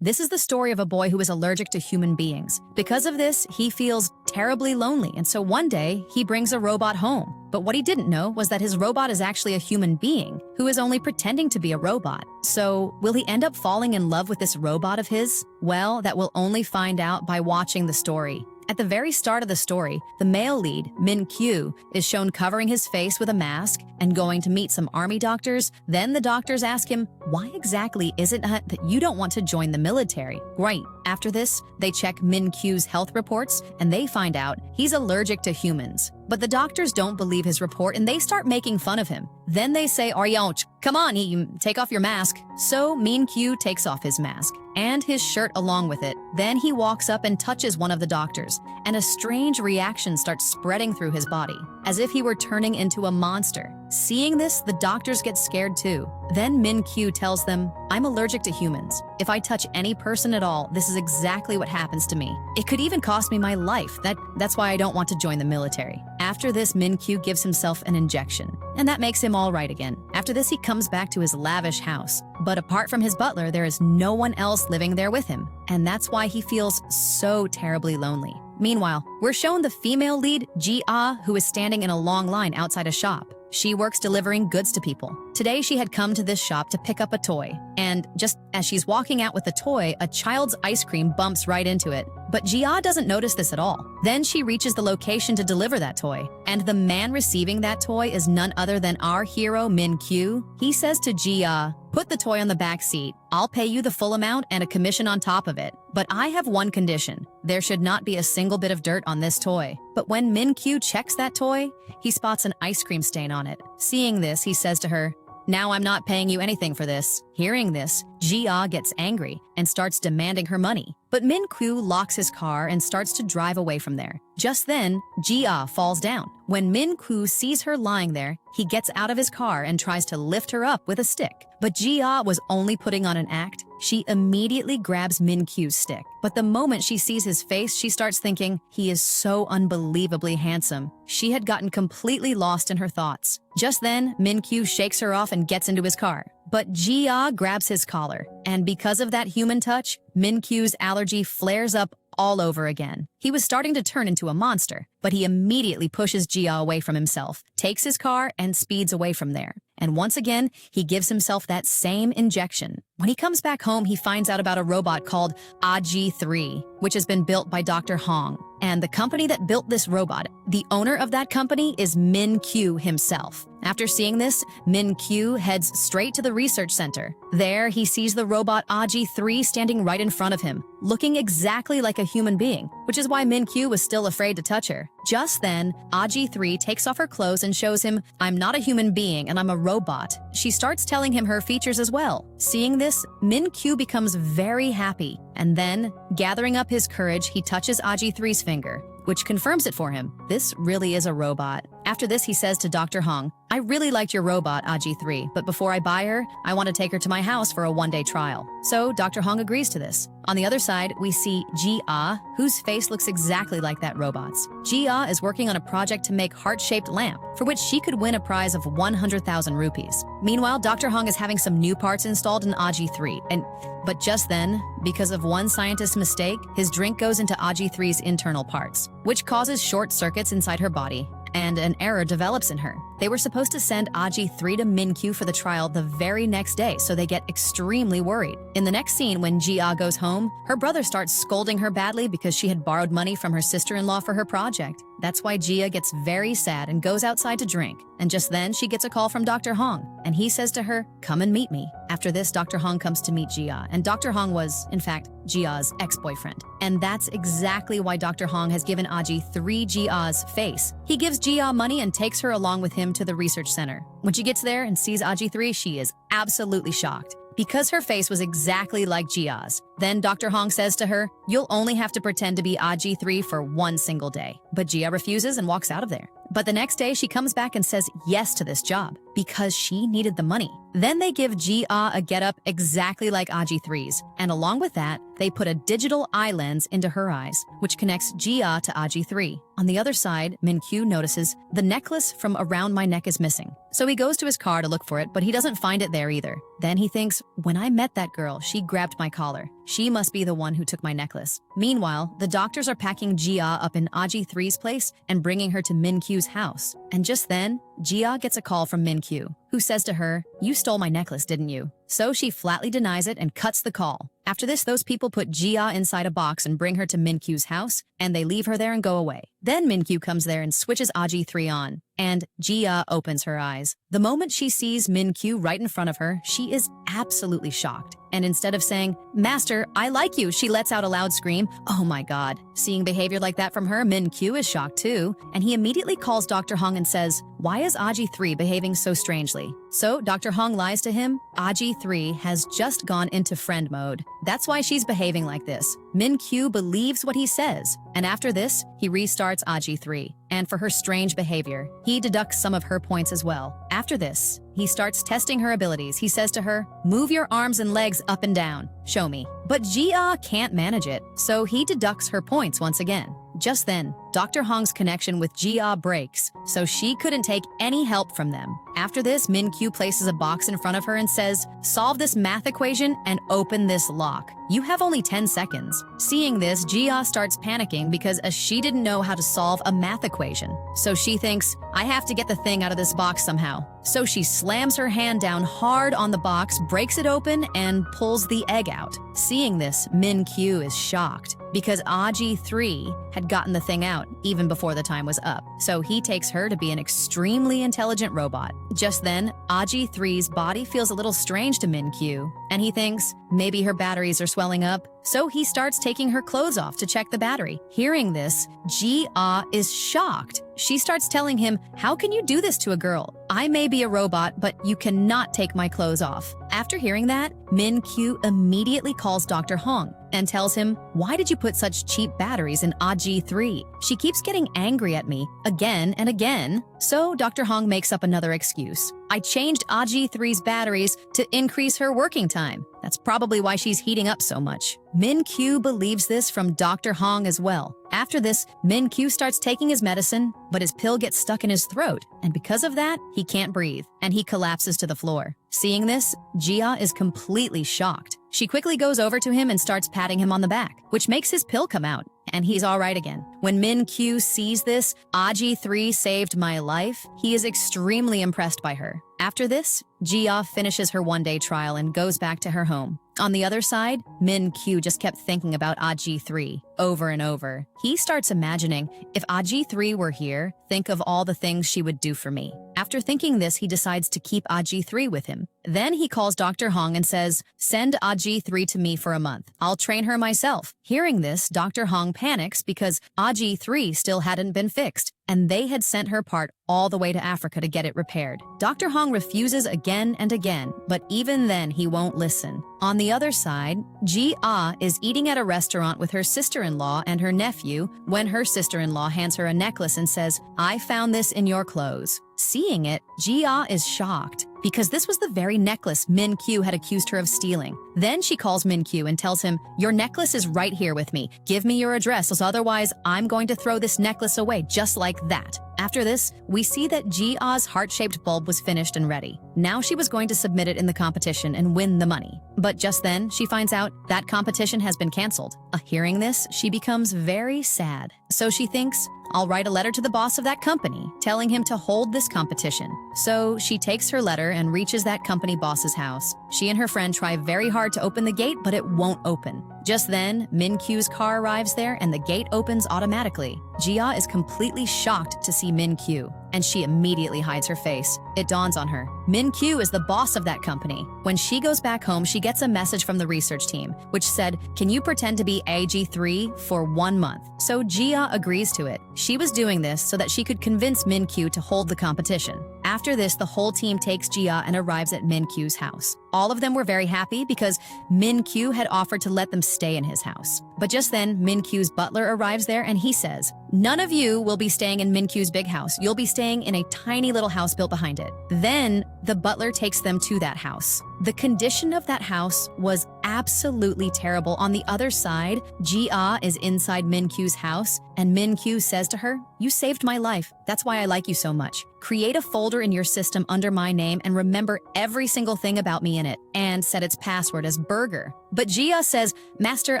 This is the story of a boy who is allergic to human beings. Because of this, he feels terribly lonely, and so one day, he brings a robot home. But what he didn't know was that his robot is actually a human being who is only pretending to be a robot. So, will he end up falling in love with this robot of his? Well, that we'll only find out by watching the story. At the very start of the story, the male lead, Min Kyu, is shown covering his face with a mask and going to meet some army doctors. Then the doctors ask him, why exactly is it that you don't want to join the military? Right. After this, they check Min Kyu's health reports and they find out he's allergic to humans. But the doctors don't believe his report and they start making fun of him. Then they say, Aryonch, come on, take off your mask. So Min Kyu takes off his mask and his shirt along with it. Then he walks up and touches one of the doctors, and a strange reaction starts spreading through his body, as if he were turning into a monster. Seeing this, the doctors get scared too. Then Min Kyu tells them, I'm allergic to humans. If I touch any person at all, this is exactly what happens to me. It could even cost me my life. That's why I don't want to join the military. After this, Min Kyu gives himself an injection, and that makes him all right again. After this, he comes back to his lavish house. But apart from his butler, there is no one else living there with him, and that's why he feels so terribly lonely. Meanwhile, we're shown the female lead, Ji-ah, who is standing in a long line outside a shop. She works delivering goods to people. Today, she had come to this shop to pick up a toy, and just as she's walking out with the toy, a child's ice cream bumps right into it. But Ji-ah doesn't notice this at all. Then she reaches the location to deliver that toy, and the man receiving that toy is none other than our hero, Min Kyu. He says to Ji-ah, put the toy on the back seat. I'll pay you the full amount and a commission on top of it. But I have one condition. There should not be a single bit of dirt on this toy. But when Min Kyu checks that toy, he spots an ice cream stain on it. Seeing this, he says to her, now I'm not paying you anything for this. Hearing this, Ji-ah gets angry and starts demanding her money. But Min Kyu locks his car and starts to drive away from there. Just then, Ji-ah falls down. When Min Kyu sees her lying there, he gets out of his car and tries to lift her up with a stick. But Ji-ah was only putting on an act. She immediately grabs Min Kyu's stick. But the moment she sees his face, she starts thinking, he is so unbelievably handsome. She had gotten completely lost in her thoughts. Just then, Min Kyu shakes her off and gets into his car. But Ji-ah grabs his collar, and because of that human touch, Min Kyu's allergy flares up all over again. He was starting to turn into a monster, but he immediately pushes Ji-ah away from himself, takes his car, and speeds away from there. And once again, he gives himself that same injection. When he comes back home, he finds out about a robot called ALLERGIC, which has been built by Dr. Hong. And the company that built this robot, the owner of that company is Min Kyu himself. After seeing this, Min Kyu heads straight to the research center. There, he sees the robot ALLERGIC standing right in front of him, looking exactly like a human being, which is why Min Kyu was still afraid to touch her. Just then, ALLERGIC takes off her clothes and shows him, I'm not a human being and I'm a robot. She starts telling him her features as well. Seeing this, Min Kyu becomes very happy, and then, gathering up his courage, he touches ALLERGIC's finger, which confirms it for him. This really is a robot. After this, he says to Dr. Hong, I really liked your robot, ALLERGIC, but before I buy her, I want to take her to my house for a one-day trial. So Dr. Hong agrees to this. On the other side, we see Ji-ah, whose face looks exactly like that robot's. Ji-ah is working on a project to make heart-shaped lamp, for which she could win a prize of 100,000 rupees. Meanwhile, Dr. Hong is having some new parts installed in ALLERGIC, but just then, because of one scientist's mistake, his drink goes into ALLERGIC's internal parts, which causes short circuits inside her body, and an error develops in her. They were supposed to send ALLERGIC to Min Kyu for the trial the very next day, so they get extremely worried. In the next scene, when Ji-ah goes home, her brother starts scolding her badly because she had borrowed money from her sister-in-law for her project. That's why Ji-ah gets very sad and goes outside to drink. And just then, she gets a call from Dr. Hong, and he says to her, come and meet me. After this, Dr. Hong comes to meet Ji-ah, and Dr. Hong was, in fact, Ji-ah's ex-boyfriend. And that's exactly why Dr. Hong has given ALLERGIC Ji-ah's face. He gives Ji-ah money and takes her along with him to the research center. When she gets there and sees ALLERGIC, she is absolutely shocked, because her face was exactly like Ji-ah's. Then Dr. Hong says to her, you'll only have to pretend to be ALLERGIC for one single day. But Ji-ah refuses and walks out of there. But the next day, she comes back and says yes to this job, because she needed the money. Then they give Ji-ah a getup exactly like Aji-3's, and along with that, they put a digital eye lens into her eyes, which connects Ji-ah to Aji-3. On the other side, Min-kyu notices the necklace from around my neck is missing. So he goes to his car to look for it, but he doesn't find it there either. Then he thinks, when I met that girl, she grabbed my collar. She must be the one who took my necklace. Meanwhile, the doctors are packing Ji-ah up in Aji-3's place and bringing her to Min-kyu's house. And just then, Ji-ah gets a call from Min-kyu, who says to her, "You stole my necklace, didn't you?" So she flatly denies it and cuts the call. After this, those people put Ji-ah inside a box and bring her to Min-kyu's house, and they leave her there and go away. Then Min-kyu comes there and switches Aji-3 on, and Ji-ah opens her eyes. The moment she sees Min-kyu right in front of her, she is absolutely shocked. And instead of saying, "Master, I like you," she lets out a loud scream. Oh my god. Seeing behavior like that from her, Min-kyu is shocked too, and he immediately calls Dr. Hong and says, "Why is Aji-3 behaving so strangely?" So Dr. Hong lies to him. Aji-3 has just gone into friend mode. That's why she's behaving like this. Min-kyu believes what he says, and after this, he restarts Aji-3. And for her strange behavior, he deducts some of her points as well. After this, he starts testing her abilities. He says to her, "Move your arms and legs up and down. Show me." But Ji-ah can't manage it, so he deducts her points once again. Just then, Dr. Hong's connection with Ji-ah breaks, so she couldn't take any help from them. After this, Min-kyu places a box in front of her and says, "Solve this math equation and open this lock. You have only 10 seconds. Seeing this, Ji-ah starts panicking because she didn't know how to solve a math equation. So she thinks, "I have to get the thing out of this box somehow." So she slams her hand down hard on the box, breaks it open, and pulls the egg out. Seeing this, Min-kyu is shocked because Aji-3 had gotten the thing out even before the time was up. So he takes her to be an extremely intelligent robot. Just then, Aji-3's body feels a little strange to Min-kyu, and he thinks maybe her batteries are swelling up. So he starts taking her clothes off to check the battery. Hearing this, Ji-ah is shocked. She starts telling him, "How can you do this to a girl? I may be a robot, but you cannot take my clothes off." After hearing that, Min-kyu immediately calls Dr. Hong and tells him, "Why did you put such cheap batteries in Aji-3? She keeps getting angry at me again and again." So Dr. Hong makes up another excuse. "I changed Aji-3's batteries to increase her working time. That's probably why she's heating up so much." Min-kyu believes this from Dr. Hong as well. After this, Min-kyu starts taking his medicine, but his pill gets stuck in his throat, and because of that, he can't breathe, and he collapses to the floor. Seeing this, Ji-ah is completely shocked. She quickly goes over to him and starts patting him on the back, which makes his pill come out, and he's all right again. When Min-kyu sees this, Aji-3 saved my life, he is extremely impressed by her. After this, Ji-ah finishes her one-day trial and goes back to her home. On the other side, Min-kyu just kept thinking about Aji-3 over and over. He starts imagining, if Aji-3 were here, think of all the things she would do for me. After thinking this, he decides to keep Aji-3 with him. Then he calls Dr. Hong and says, "Send Aji-3 to me for a month. I'll train her myself." Hearing this, Dr. Hong panics because Aji-3 still hadn't been fixed, and they had sent her part all the way to Africa to get it repaired. Dr. Hong refuses again and again, but even then he won't listen. On the other side, Ji-ah is eating at a restaurant with her sister-in-law and her nephew when her sister-in-law hands her a necklace and says, "I found this in your clothes." Seeing it, Ji-ah is shocked because this was the very necklace Min-kyu had accused her of stealing. Then she calls Min-kyu and tells him, "Your necklace is right here with me. Give me your address, otherwise I'm going to throw this necklace away just like that." After this, we see that Ji-ah's heart-shaped bulb was finished and ready. Now she was going to submit it in the competition and win the money. But just then, she finds out that competition has been canceled. Hearing this, she becomes very sad. So she thinks, "I'll write a letter to the boss of that company, telling him to hold this competition." So she takes her letter and reaches that company boss's house. She and her friend try very hard to open the gate, but it won't open. Just then, Min-kyu's car arrives there and the gate opens automatically. Ji-ah is completely shocked to see Min-kyu, and she immediately hides her face. It dawns on her. Min-kyu is the boss of that company. When she goes back home, she gets a message from the research team, which said, "Can you pretend to be Aji-3 for 1 month?" So Ji-ah agrees to it. She was doing this so that she could convince Min-kyu to hold the competition. After this, the whole team takes Jia and arrives at Min-kyu's house. All of them were very happy because Min-kyu had offered to let them stay in his house. But just then, Min-kyu's butler arrives there and he says, "None of you will be staying in Min-kyu's big house. You'll be staying in a tiny little house built behind it." Then, the butler takes them to that house. The condition of that house was absolutely terrible. On the other side, Jia is inside Min-kyu's house, and Min-kyu says to her, "You saved my life. That's why I like you so much. Create a folder in your system under my name and remember every single thing about me in it, and set its password as burger." But Jia says, "Master,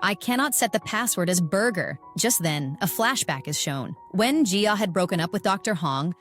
I cannot set the password as burger." Just then, a flashback is shown. When Jia had broken up with Dr. Hong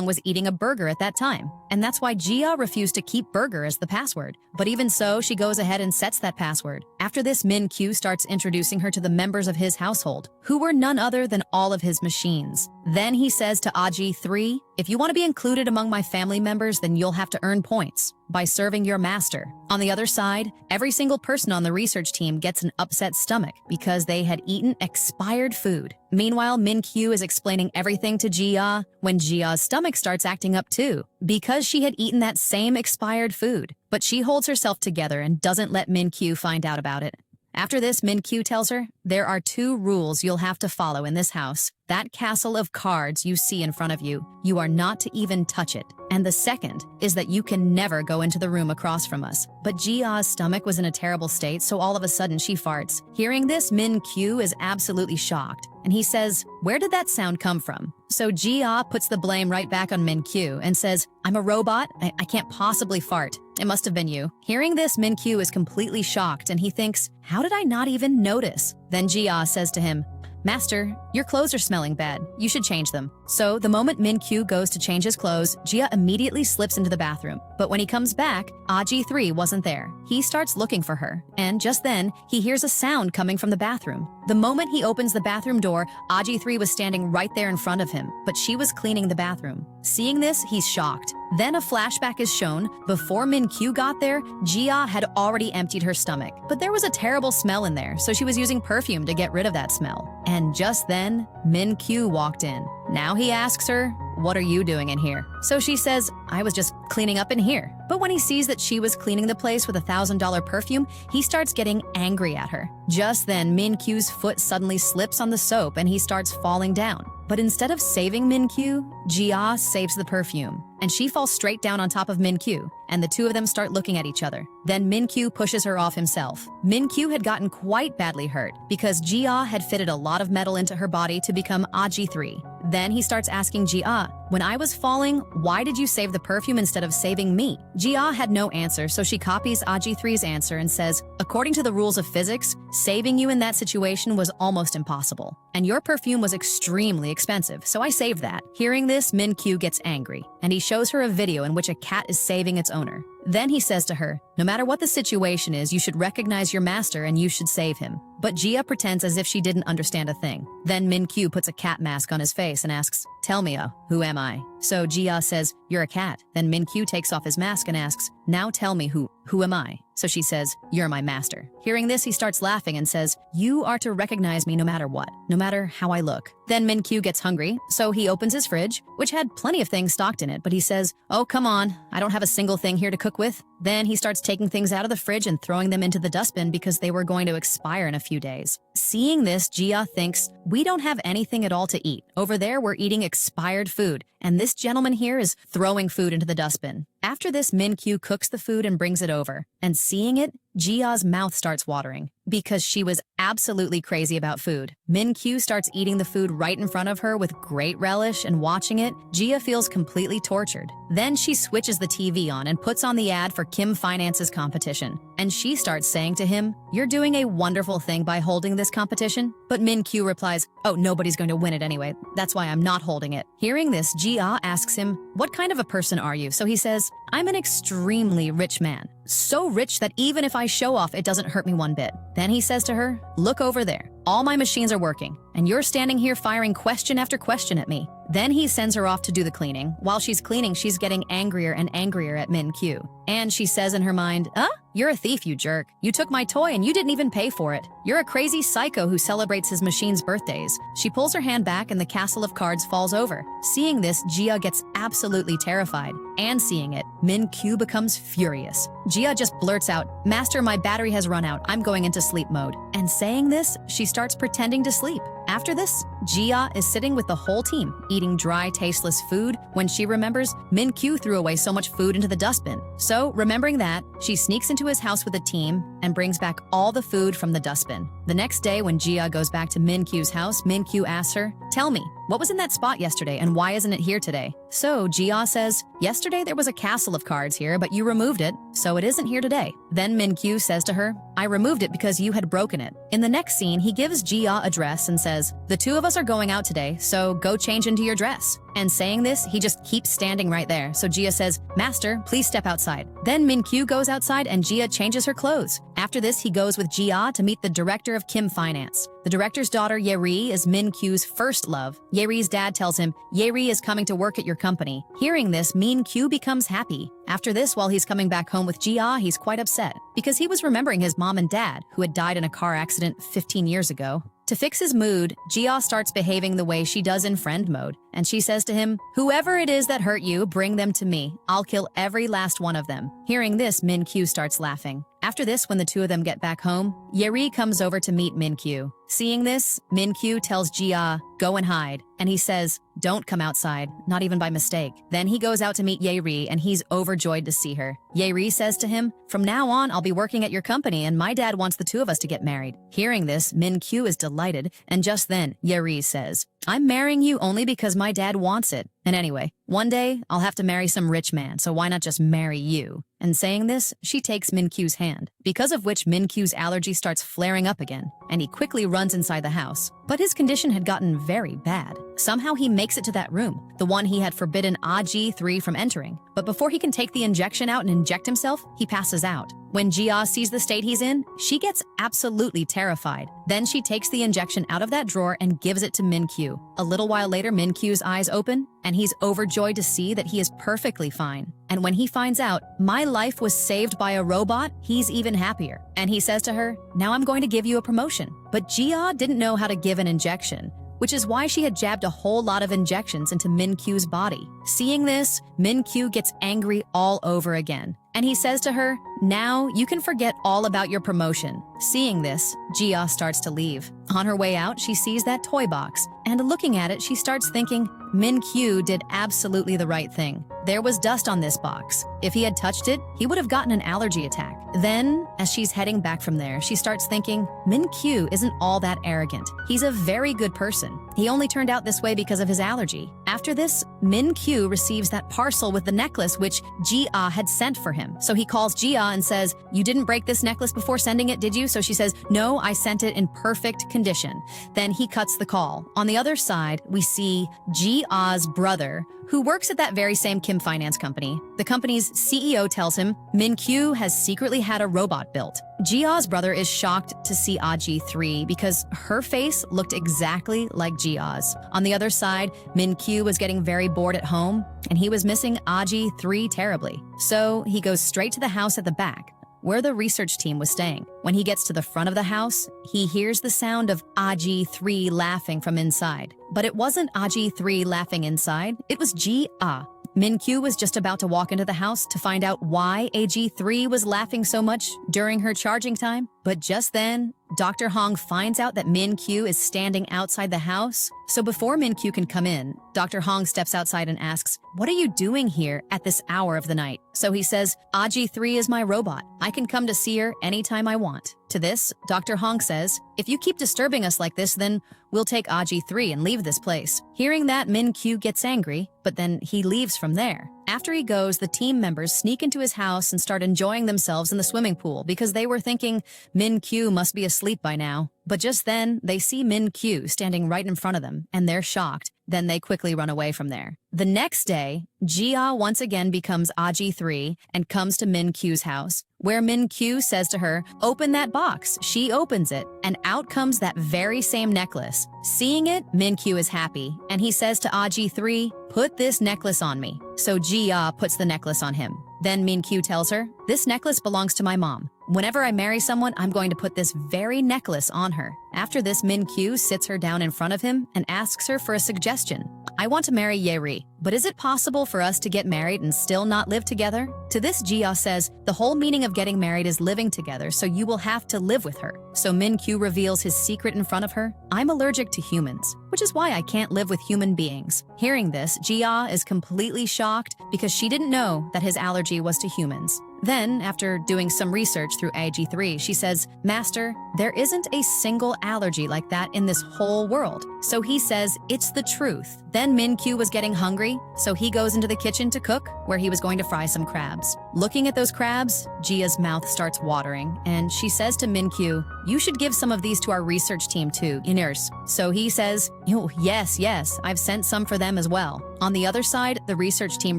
was eating a burger at that time. And that's why Jia refused to keep burger as the password. But even so, she goes ahead and sets that password. After this, Min-kyu starts introducing her to the members of his household, who were none other than all of his machines. Then he says to Aji 3, "If you want to be included among my family members, then you'll have to earn points by serving your master." On the other side, every single person on the research team gets an upset stomach because they had eaten expired food. Meanwhile, Min-kyu is explaining everything to Jia when Jia's stomach starts acting up too, because she had eaten that same expired food. But she holds herself together and doesn't let Min-kyu find out about it. After this, Min-kyu tells her, "There are 2 rules you'll have to follow in this house. That castle of cards you see in front of you, you are not to even touch it. And the second is that you can never go into the room across from us." But Jia's stomach was in a terrible state, so all of a sudden she farts. Hearing this, Min-kyu is absolutely shocked, and he says, "Where did that sound come from?" So Jia puts the blame right back on Min-kyu and says, "I'm a robot. I can't possibly fart. It must have been you." Hearing this, Min-kyu is completely shocked, and he thinks, "How did I not even notice?" Then Jia says to him, "Master, your clothes are smelling bad. You should change them." So the moment Min-kyu goes to change his clothes, Jia immediately slips into the bathroom. But when he comes back, Aji 3 wasn't there. He starts looking for her, and just then, he hears a sound coming from the bathroom. The moment he opens the bathroom door, Aji 3 was standing right there in front of him, but she was cleaning the bathroom. Seeing this, he's shocked. Then a flashback is shown. Before Min-kyu got there, Jia had already emptied her stomach. But there was a terrible smell in there, so she was using perfume to get rid of that smell. And just then, Min-kyu walked in. Now he asks her, "What are you doing in here?" So she says, "I was just cleaning up in here." But when he sees that she was cleaning the place with a $1,000 perfume, he starts getting angry at her. Just then, Min-kyu's foot suddenly slips on the soap and he starts falling down. But instead of saving Min-kyu, Jia saves the perfume, and she falls straight down on top of Min-kyu, and the 2 of them start looking at each other. Then Min-kyu pushes her off himself. Min-kyu had gotten quite badly hurt because Jia had fitted a lot of metal into her body to become Aji 3. Then he starts asking Jia, "When I was falling, why did you save the perfume instead of saving me?" Jia had no answer, so she copies Aji 3's answer and says, "According to the rules of physics, saving you in that situation was almost impossible. And your perfume was extremely expensive, so I saved that." Hearing this, Min-kyu gets angry, and he shows her a video in which a cat is saving its owner. Then he says to her, "No matter what the situation is, you should recognize your master and you should save him." But Jia pretends as if she didn't understand a thing. Then Min-kyu puts a cat mask on his face and asks, "Tell me, who am I?" So Jia says, "You're a cat." Then Min-kyu takes off his mask and asks, "Now tell me, who am I?" So she says, "You're my master." Hearing this, he starts laughing and says, "You are to recognize me no matter what, no matter how I look." Then Min-kyu gets hungry, so he opens his fridge, which had plenty of things stocked in it, but he says, "Oh, come on, I don't have a single thing here to cook with." Then he starts taking things out of the fridge and throwing them into the dustbin because they were going to expire in a few days. Seeing this, Jia thinks, "We don't have anything at all to eat. Over there, we're eating expired food, and this gentleman here is throwing food into the dustbin." After this, Min-kyu cooks the food and brings it over, and seeing it, Jia's mouth starts watering because she was absolutely crazy about food. Min-kyu starts eating the food right in front of her with great relish, and watching it, Jia feels completely tortured. Then she switches the TV on and puts on the ad for Kim Finance's competition, and she starts saying to him, "You're doing a wonderful thing by holding this competition." But Min-kyu replies, "Oh, nobody's going to win it anyway. That's why I'm not holding it." Hearing this, Jia asks him, "What kind of a person are you?" So he says, "I'm an extremely rich man. So rich that even if I show off, it doesn't hurt me one bit." Then he says to her, "Look over there. All my machines are working, and you're standing here firing question after question at me. Then he sends her off to do the cleaning. While she's cleaning, she's getting angrier and angrier at Min-kyu. And she says in her mind, You're a thief, you jerk. You took my toy and you didn't even pay for it. You're a crazy psycho who celebrates his machine's birthdays. She pulls her hand back and the castle of cards falls over. Seeing this, Jia gets absolutely terrified. And seeing it, Min-kyu becomes furious. Jia just blurts out, Master, my battery has run out. I'm going into sleep mode. And saying this, she starts pretending to sleep. After this, Jia is sitting with the whole team, eating dry, tasteless food when she remembers Min-kyu threw away so much food into the dustbin. So, remembering that, she sneaks into his house with the team and brings back all the food from the dustbin. The next day, when Jia goes back to Min-kyu's house, Min-kyu asks her, Tell me, what was in that spot yesterday and why isn't it here today? So, Jia says, Yesterday there was a castle of cards here, but you removed it, so it isn't here today. Then Min-kyu says to her, I removed it because you had broken it. In the next scene, he gives Jia a dress and says, The two of us are going out today, so go change into your dress. And saying this, he just keeps standing right there. So Jia says, Master, please step outside. Then Min-kyu goes outside and Jia changes her clothes. After this, he goes with Jia to meet the director of Kim Finance. The director's daughter, Yeri, is Min-kyu's first love. Yeri's dad tells him, Yeri is coming to work at your company. Hearing this, Min-kyu becomes happy. After this, while he's coming back home with Jia, he's quite upset because he was remembering his mom and dad, who had died in a car accident 15 years ago. To fix his mood, Jia starts behaving the way she does in friend mode, and she says to him, Whoever it is that hurt you, bring them to me. I'll kill every last one of them. Hearing this, Min-kyu starts laughing. After this, when the two of them get back home, Yeri comes over to meet Min-kyu. Seeing this, Min-kyu tells Jia, Go and hide, and he says, Don't come outside, not even by mistake. Then he goes out to meet Yeri, and he's overjoyed to see her. Yeri says to him, From now on, I'll be working at your company, and my dad wants the two of us to get married. Hearing this, Min-kyu is delighted, and just then, Yeri says, I'm marrying you only because my dad wants it. And anyway, one day, I'll have to marry some rich man, so why not just marry you? And saying this, she takes Min-kyu's hand, because of which Min-kyu's allergy starts flaring up again, and he quickly runs inside the house. But his condition had gotten very bad. Somehow he makes it to that room, the one he had forbidden ALLERGIC from entering. But before he can take the injection out and inject himself, he passes out. When Jia sees the state he's in, she gets absolutely terrified. Then she takes the injection out of that drawer and gives it to Min-kyu. A little while later, Min-kyu's eyes open, and he's overjoyed to see that he is perfectly fine. And when he finds out, my life was saved by a robot, he's even happier. And he says to her, Now I'm going to give you a promotion. But Jia didn't know how to give an injection, which is why she had jabbed a whole lot of injections into Min-kyu's body. Seeing this, Min-kyu gets angry all over again. And he says to her, Now you can forget all about your promotion. Seeing this, Jia starts to leave. On her way out, she sees that toy box. And looking at it, she starts thinking, Min-kyu did absolutely the right thing. There was dust on this box. If he had touched it, he would have gotten an allergy attack. Then, as she's heading back from there, she starts thinking, Min-kyu isn't all that arrogant. He's a very good person. He only turned out this way because of his allergy. After this, Min-kyu receives that parcel with the necklace which Jia had sent for him. So he calls Jia and says, You didn't break this necklace before sending it, did you? So she says, No, I sent it in perfect condition. Then he cuts the call. On the other side, we see Jia's brother, who works at that very same Kim Finance company. The company's CEO tells him Min-kyu has secretly had a robot built. Jia's brother is shocked to see ALLERGIC because her face looked exactly like Jia's. On the other side, Min-kyu was getting very bored at home, and he was missing ALLERGIC terribly. So he goes straight to the house at the back, where the research team was staying. When he gets to the front of the house, he hears the sound of ALLERGIC laughing from inside. But it wasn't ALLERGIC laughing inside, it was Jia. Min-kyu was just about to walk into the house to find out why AG3 was laughing so much during her charging time. But just then, Dr. Hong finds out that Min-kyu is standing outside the house. So before Min-kyu can come in, Dr. Hong steps outside and asks, What are you doing here at this hour of the night? So he says, AG3 is my robot. I can come to see her anytime I want. To this, Dr. Hong says, If you keep disturbing us like this, then we'll take AG3 and leave this place. Hearing that, Min-kyu gets angry, but then he leaves from there. After he goes, the team members sneak into his house and start enjoying themselves in the swimming pool because they were thinking Min-kyu must be asleep by now. But just then, they see Min-kyu standing right in front of them, and they're shocked. Then they quickly run away from there. The next day, Jia once again becomes Aji-3 and comes to Min-kyu's house, where Min-kyu says to her, "Open that box." She opens it, and out comes that very same necklace. Seeing it, Min-kyu is happy, and he says to Aji-3, "Put this necklace on me." So Jia puts the necklace on him. Then Min-kyu tells her, "This necklace belongs to my mom. Whenever I marry someone, I'm going to put this very necklace on her." After this, Min-kyu sits her down in front of him and asks her for a suggestion. "I want to marry Ye-ri, but is it possible for us to get married and still not live together?" To this, Jia says, "The whole meaning of getting married is living together, so you will have to live with her." So Min-kyu reveals his secret in front of her. "I'm allergic to humans, which is why I can't live with human beings." Hearing this, Jia is completely shocked because she didn't know that his allergy was to humans. Then, after doing some research through AG3, she says, "Master, there isn't a single allergy like that in this whole world." So he says, "It's the truth." Then Min-kyu was getting hungry, so he goes into the kitchen to cook, where he was going to fry some crabs. Looking at those crabs, Jia's mouth starts watering, and she says to Min-kyu, "You should give some of these to our research team too, nurse." So he says, "Oh, yes, I've sent some for them as well." On the other side, the research team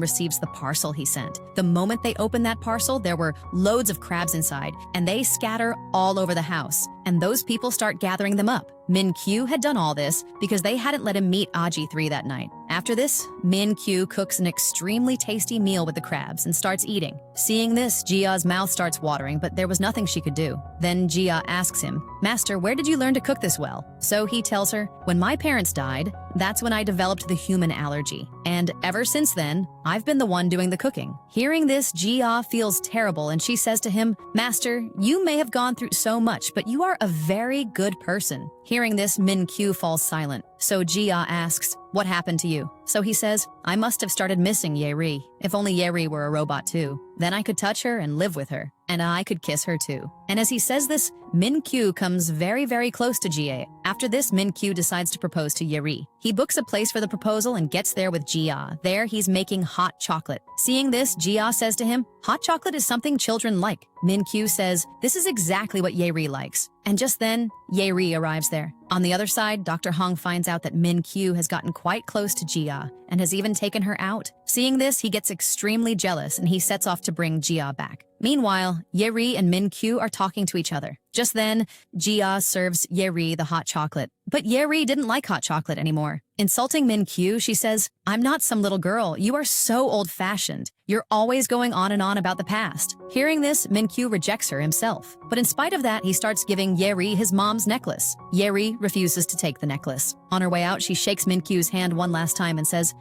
receives the parcel he sent. The moment they open that parcel, there were loads of crabs inside, and they scatter all over the house. And those people start gathering them up. Min-kyu had done all this because they hadn't let him meet Aji-3 that night. After this, Min-kyu cooks an extremely tasty meal with the crabs and starts eating. Seeing this, Jia's mouth starts watering, but there was nothing she could do. Then Jia asks him, "Master, where did you learn to cook this well?" So he tells her, "When my parents died, that's when I developed the human allergy. And ever since then, I've been the one doing the cooking." Hearing this, Jia feels terrible and she says to him, "Master, you may have gone through so much, but you are a very good person." Hearing this, Min-kyu falls silent. So Jia asks, "What happened to you?" So he says, "I must have started missing Ye-ri. If only Ye-ri were a robot too. Then I could touch her and live with her. And I could kiss her too." And as he says this, Min-kyu comes very close to Jia. After this, Min-kyu decides to propose to Ye-ri. He books a place for the proposal and gets there with Jia. There, he's making hot chocolate. Seeing this, Jia says to him, "Hot chocolate is something children like." Min-kyu says, "This is exactly what Ye-ri likes." And just then, Ye-ri arrives there. On the other side, Dr. Hong finds out that Min-kyu has gotten quite close to Jia and has even taken her out. Seeing this, he gets extremely jealous and he sets off to bring Jia back. Meanwhile, Ye-ri and Min-kyu are talking to each other. Just then, Jia serves Ye-ri the hot chocolate. But Ye-ri didn't like hot chocolate anymore. Insulting Min-kyu, she says, "I'm not some little girl. You are so old-fashioned. You're always going on and on about the past." Hearing this, Min-kyu rejects her himself. But in spite of that, he starts giving Ye-ri his mom's necklace. Ye-ri refuses to take the necklace. On her way out, she shakes Min-kyu's hand one last time and says,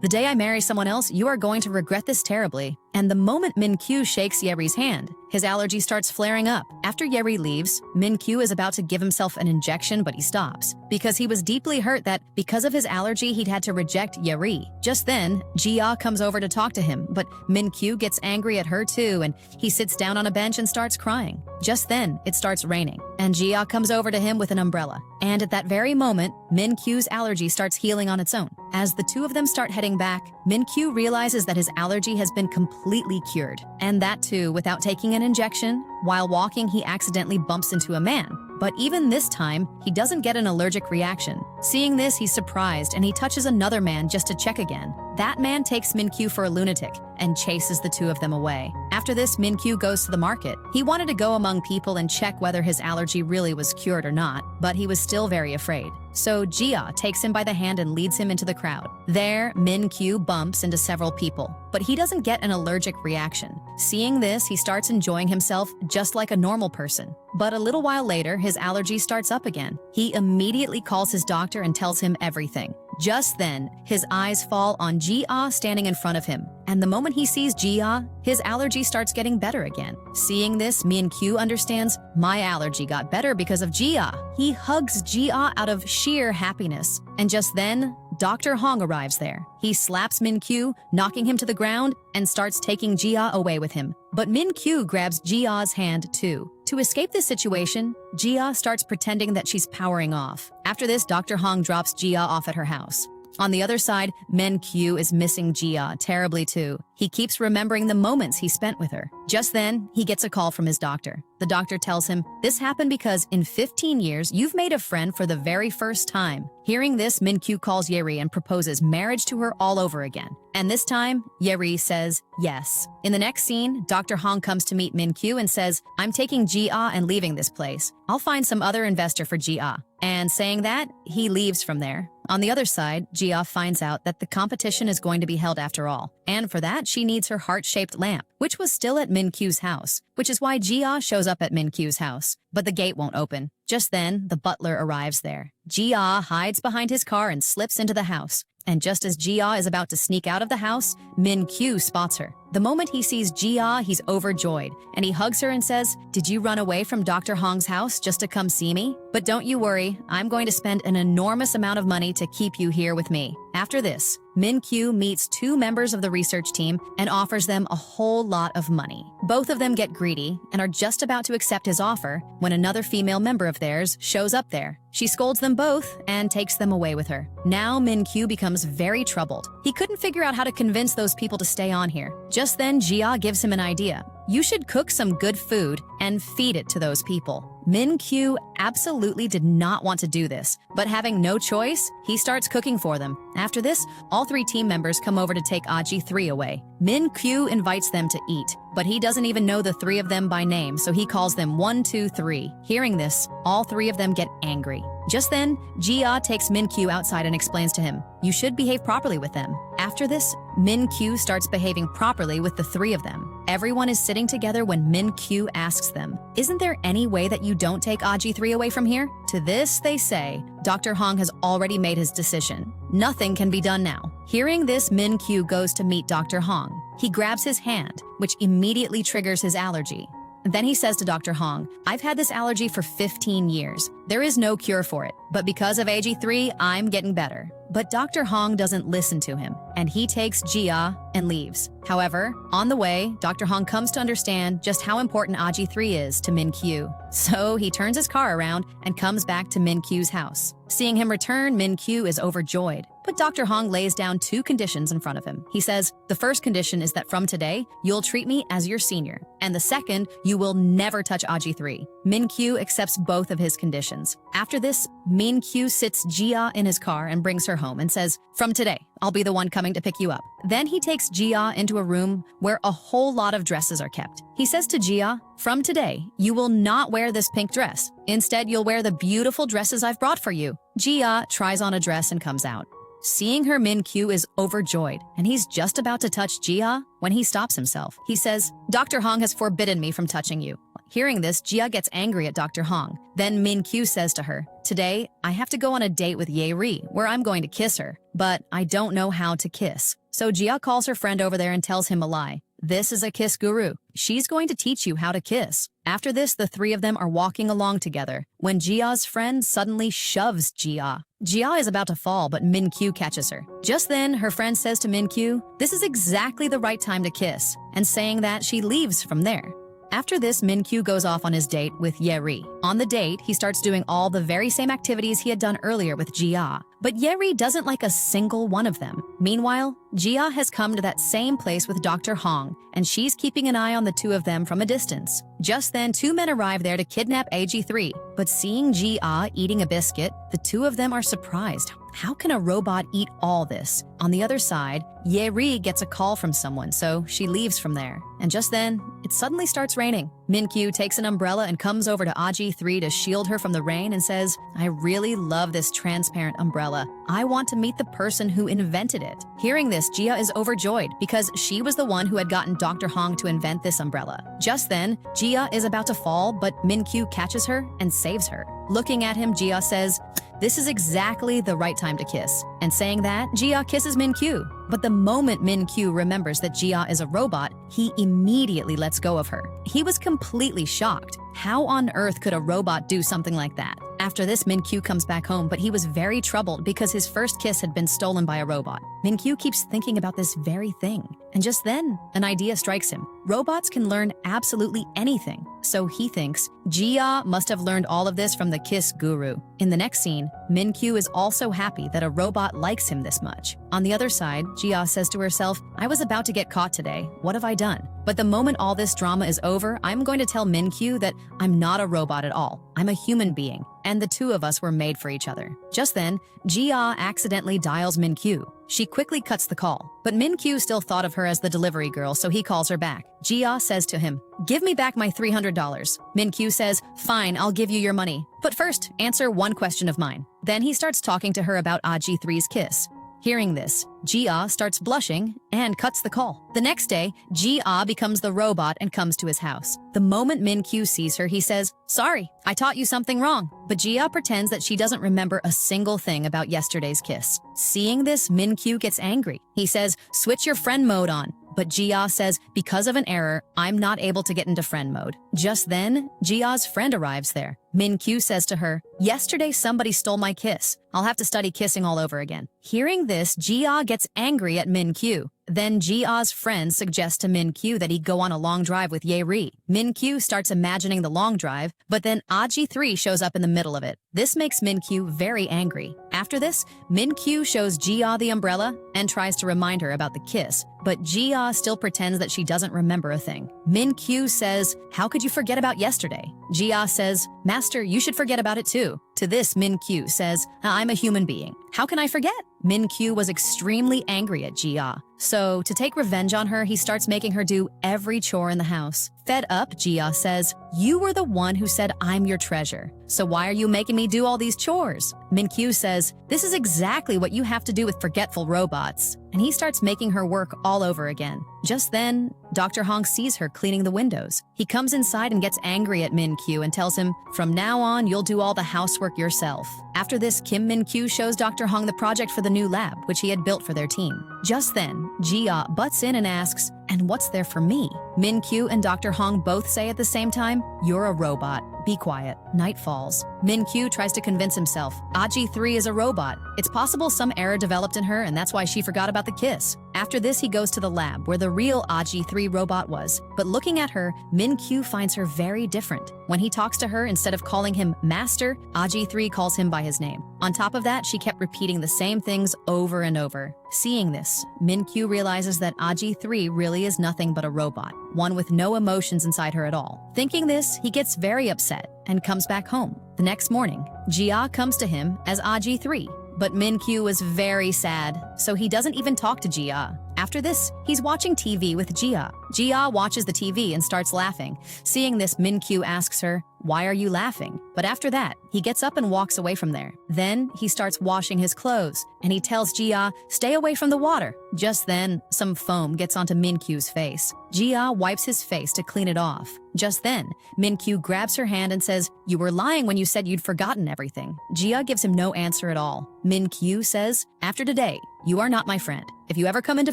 "The day I marry someone else, you are going to regret this terribly." And the moment Min-kyu shakes Ye-ri's hand, his allergy starts flaring up. After Ye-ri leaves, Min-kyu is about to give himself an injection, but he stops because he was deeply hurt that because of his allergy, he'd had to reject Ye-ri. Just then, Jia comes over to talk to him, but Min-kyu gets angry at her too, and he sits down on a bench and starts crying. Just then, it starts raining, and Jia comes over to him with an umbrella. And at that very moment, Min-kyu's allergy starts healing on its own. As the two of them start heading back, Min-kyu realizes that his allergy has been completely cured. And that too, without taking an injection. While walking, he accidentally bumps into a man. But even this time, he doesn't get an allergic reaction. Seeing this, he's surprised and he touches another man just to check again. That man takes Min-kyu for a lunatic and chases the two of them away. After this, Min-kyu goes to the market. He wanted to go among people and check whether his allergy really was cured or not, but he was still very afraid. So Jia takes him by the hand and leads him into the crowd. There, Min-kyu bumps into several people, but he doesn't get an allergic reaction. Seeing this, he starts enjoying himself just like a normal person. But a little while later, his allergy starts up again. He immediately calls his doctor and tells him everything. Just then, his eyes fall on Jia standing in front of him. And the moment he sees Jia, his allergy starts getting better again. Seeing this, Min-kyu understands, my allergy got better because of Jia. He hugs Jia out of sheer happiness. And just then, Dr. Hong arrives there. He slaps Min-kyu, knocking him to the ground, and starts taking Jia away with him. But Min-kyu grabs Jia's hand too. To escape this situation, Jia starts pretending that she's powering off. After this, Dr. Hong drops Jia off at her house. On the other side, Min-kyu is missing Jia terribly too. He keeps remembering the moments he spent with her. Just then, he gets a call from his doctor. The doctor tells him, this happened because in 15 years, you've made a friend for the very first time. Hearing this, Min-kyu calls Yeri and proposes marriage to her all over again. And this time, Yeri says yes. In the next scene, Dr. Hong comes to meet Min-kyu and says, I'm taking Jia and leaving this place. I'll find some other investor for Jia. And saying that, he leaves from there. On the other side, Jia finds out that the competition is going to be held after all. And for that, she needs her heart-shaped lamp, which was still at Min-kyu's house, which is why Jia shows up at Min-kyu's house. But the gate won't open. Just then, the butler arrives there. Jia hides behind his car and slips into the house. And just as Jia is about to sneak out of the house, Min-kyu spots her. The moment he sees Jia, he's overjoyed, and he hugs her and says, did you run away from Dr. Hong's house just to come see me? But don't you worry, I'm going to spend an enormous amount of money to keep you here with me. After this, Min-kyu meets two members of the research team and offers them a whole lot of money. Both of them get greedy and are just about to accept his offer when another female member of theirs shows up there. She scolds them both and takes them away with her. Now Min-kyu becomes very troubled. He couldn't figure out how to convince those people to stay on here. Just then, Jia gives him an idea. You should cook some good food and feed it to those people. Min-kyu absolutely did not want to do this, but having no choice, he starts cooking for them. After this, all three team members come over to take Aji 3 away. Min-kyu invites them to eat, but he doesn't even know the three of them by name, so he calls them 1, 2, 3. Hearing this, all three of them get angry. Just then, Jia takes Min-kyu outside and explains to him, you should behave properly with them. After this, Min-kyu starts behaving properly with the three of them. Everyone is sitting together when Min-kyu asks them, isn't there any way that you don't take Aji 3 away from here? To this, they say, Dr. Hong has already made his decision. Nothing can be done now. Hearing this, Min-kyu goes to meet Dr. Hong. He grabs his hand, which immediately triggers his allergy. Then he says to Dr. Hong, I've had this allergy for 15 years. There is no cure for it, but because of AG3, I'm getting better. But Dr. Hong doesn't listen to him, and he takes Jia and leaves. However, on the way, Dr. Hong comes to understand just how important AG3 is to Min-kyu. So he turns his car around and comes back to Min-kyu's house. Seeing him return, Min-kyu is overjoyed. But Dr. Hong lays down two conditions in front of him. He says, the first condition is that from today, you'll treat me as your senior. And the second, you will never touch Aji 3. Min-kyu accepts both of his conditions. After this, Min-kyu sits Jia in his car and brings her home and says, from today, I'll be the one coming to pick you up. Then he takes Jia into a room where a whole lot of dresses are kept. He says to Jia, from today, you will not wear this pink dress. Instead, you'll wear the beautiful dresses I've brought for you. Jia tries on a dress and comes out. Seeing her, Min-kyu is overjoyed, and he's just about to touch Jia when he stops himself. He says, Dr. Hong has forbidden me from touching you. Hearing this, Jia gets angry at Dr. Hong. Then Min-kyu says to her, today, I have to go on a date with Ye-ri, where I'm going to kiss her, but I don't know how to kiss. So Jia calls her friend over there and tells him a lie. This is a kiss guru. She's going to teach you how to kiss. After this, the three of them are walking along together when Jia's friend suddenly shoves Jia. Jia is about to fall, but Min-kyu catches her. Just then, her friend says to Min-kyu, this is exactly the right time to kiss, and saying that, she leaves from there. After this, Min-kyu goes off on his date with Ye-ri. On the date, he starts doing all the very same activities he had done earlier with Jia, but Ye-ri doesn't like a single one of them. Meanwhile, Jia has come to that same place with Dr. Hong, and she's keeping an eye on the two of them from a distance. Just then, two men arrive there to kidnap AG3, but seeing Jia eating a biscuit, the two of them are surprised. How can a robot eat all this? On the other side, Ye-ri gets a call from someone, so she leaves from there. And just then, it suddenly starts raining. Min-kyu takes an umbrella and comes over to AG3 to shield her from the rain and says, I really love this transparent umbrella. I want to meet the person who invented it. Hearing this, Jia is overjoyed because she was the one who had gotten Dr. Hong to invent this umbrella. Just then, Jia is about to fall, but Min-kyu catches her and saves her. Looking at him, Jia says, this is exactly the right time to kiss. And saying that, Jia kisses Min-kyu. But the moment Min-kyu remembers that Jia is a robot, he immediately lets go of her. He was completely shocked. How on earth could a robot do something like that? After this, Min-kyu comes back home, but he was very troubled because his first kiss had been stolen by a robot. Min-kyu keeps thinking about this very thing. And just then, an idea strikes him. Robots can learn absolutely anything. So he thinks Jia must have learned all of this from the kiss guru. In the next scene, Min-kyu is also happy that a robot likes him this much. On the other side, Jia says to herself, I was about to get caught today. What have I done? But the moment all this drama is over, I'm going to tell Min-kyu that I'm not a robot at all. I'm a human being, and the two of us were made for each other. Just then, Jia accidentally dials Min-kyu. She quickly cuts the call, but Min-kyu still thought of her as the delivery girl, so he calls her back. Jia says to him, give me back my $300. Min-kyu says, fine, I'll give you your money. But first, answer one question of mine. Then he starts talking to her about ALLERGIC 3's kiss. Hearing this, Jia starts blushing and cuts the call. The next day, Jia becomes the robot and comes to his house. The moment Min-kyu sees her, he says, sorry, I taught you something wrong. But Jia pretends that she doesn't remember a single thing about yesterday's kiss. Seeing this, Min-kyu gets angry. He says, switch your friend mode on. But Jia says, because of an error, I'm not able to get into friend mode. Just then, Jia's friend arrives there. Min-kyu says to her, yesterday somebody stole my kiss. I'll have to study kissing all over again. Hearing this, Jia gets angry at Min-kyu. Then Jia's friend suggests to Min-kyu that he go on a long drive with Ye-ri. Min-kyu starts imagining the long drive, but then ALLERGIC 3 shows up in the middle of it. This makes Min-kyu very angry. After this, Min-kyu shows Jia the umbrella and tries to remind her about the kiss, but Jia still pretends that she doesn't remember a thing. Min-kyu says, how could you forget about yesterday? Jia says, master, you should forget about it too. To this, Min-kyu says, I'm a human being. How can I forget? Min-kyu was extremely angry at Jia. So, to take revenge on her, he starts making her do every chore in the house. Fed up, Jia says, you were the one who said I'm your treasure. So why are you making me do all these chores? Min-kyu says, this is exactly what you have to do with forgetful robots. And he starts making her work all over again. Just then, Dr. Hong sees her cleaning the windows. He comes inside and gets angry at Min-kyu and tells him, from now on, you'll do all the housework yourself. After this, Kim Min-kyu shows Dr. Hong the project for the new lab, which he had built for their team. Just then, Jia butts in and asks, and what's there for me? Min-kyu and Dr. Hong both say at the same time, you're a robot. Be quiet. Night falls. Min-kyu tries to convince himself. ALLERGIC 3 is a robot. It's possible some error developed in her and that's why she forgot about the kiss. After this, he goes to the lab where the real ALLERGIC 3 robot was. But looking at her, Min-kyu finds her very different. When he talks to her, instead of calling him Master, ALLERGIC 3 calls him by his name. On top of that, she kept repeating the same things over and over. Seeing this, Min-kyu realizes that ALLERGIC 3 really is nothing but a robot, one with no emotions inside her at all. Thinking this, he gets very upset and comes back home. The next morning, Jia comes to him as ALLERGIC 3, but Min-kyu was very sad, so he doesn't even talk to Jia. After this, he's watching TV with Jia. Jia watches the TV and starts laughing. Seeing this, Min-kyu asks her, why are you laughing? But after that, he gets up and walks away from there. Then, he starts washing his clothes, and he tells Jia, stay away from the water. Just then, some foam gets onto Min-kyu's face. Jia wipes his face to clean it off. Just then, Min-kyu grabs her hand and says, you were lying when you said you'd forgotten everything. Jia gives him no answer at all. Min-kyu says, after today, you are not my friend. If you ever come into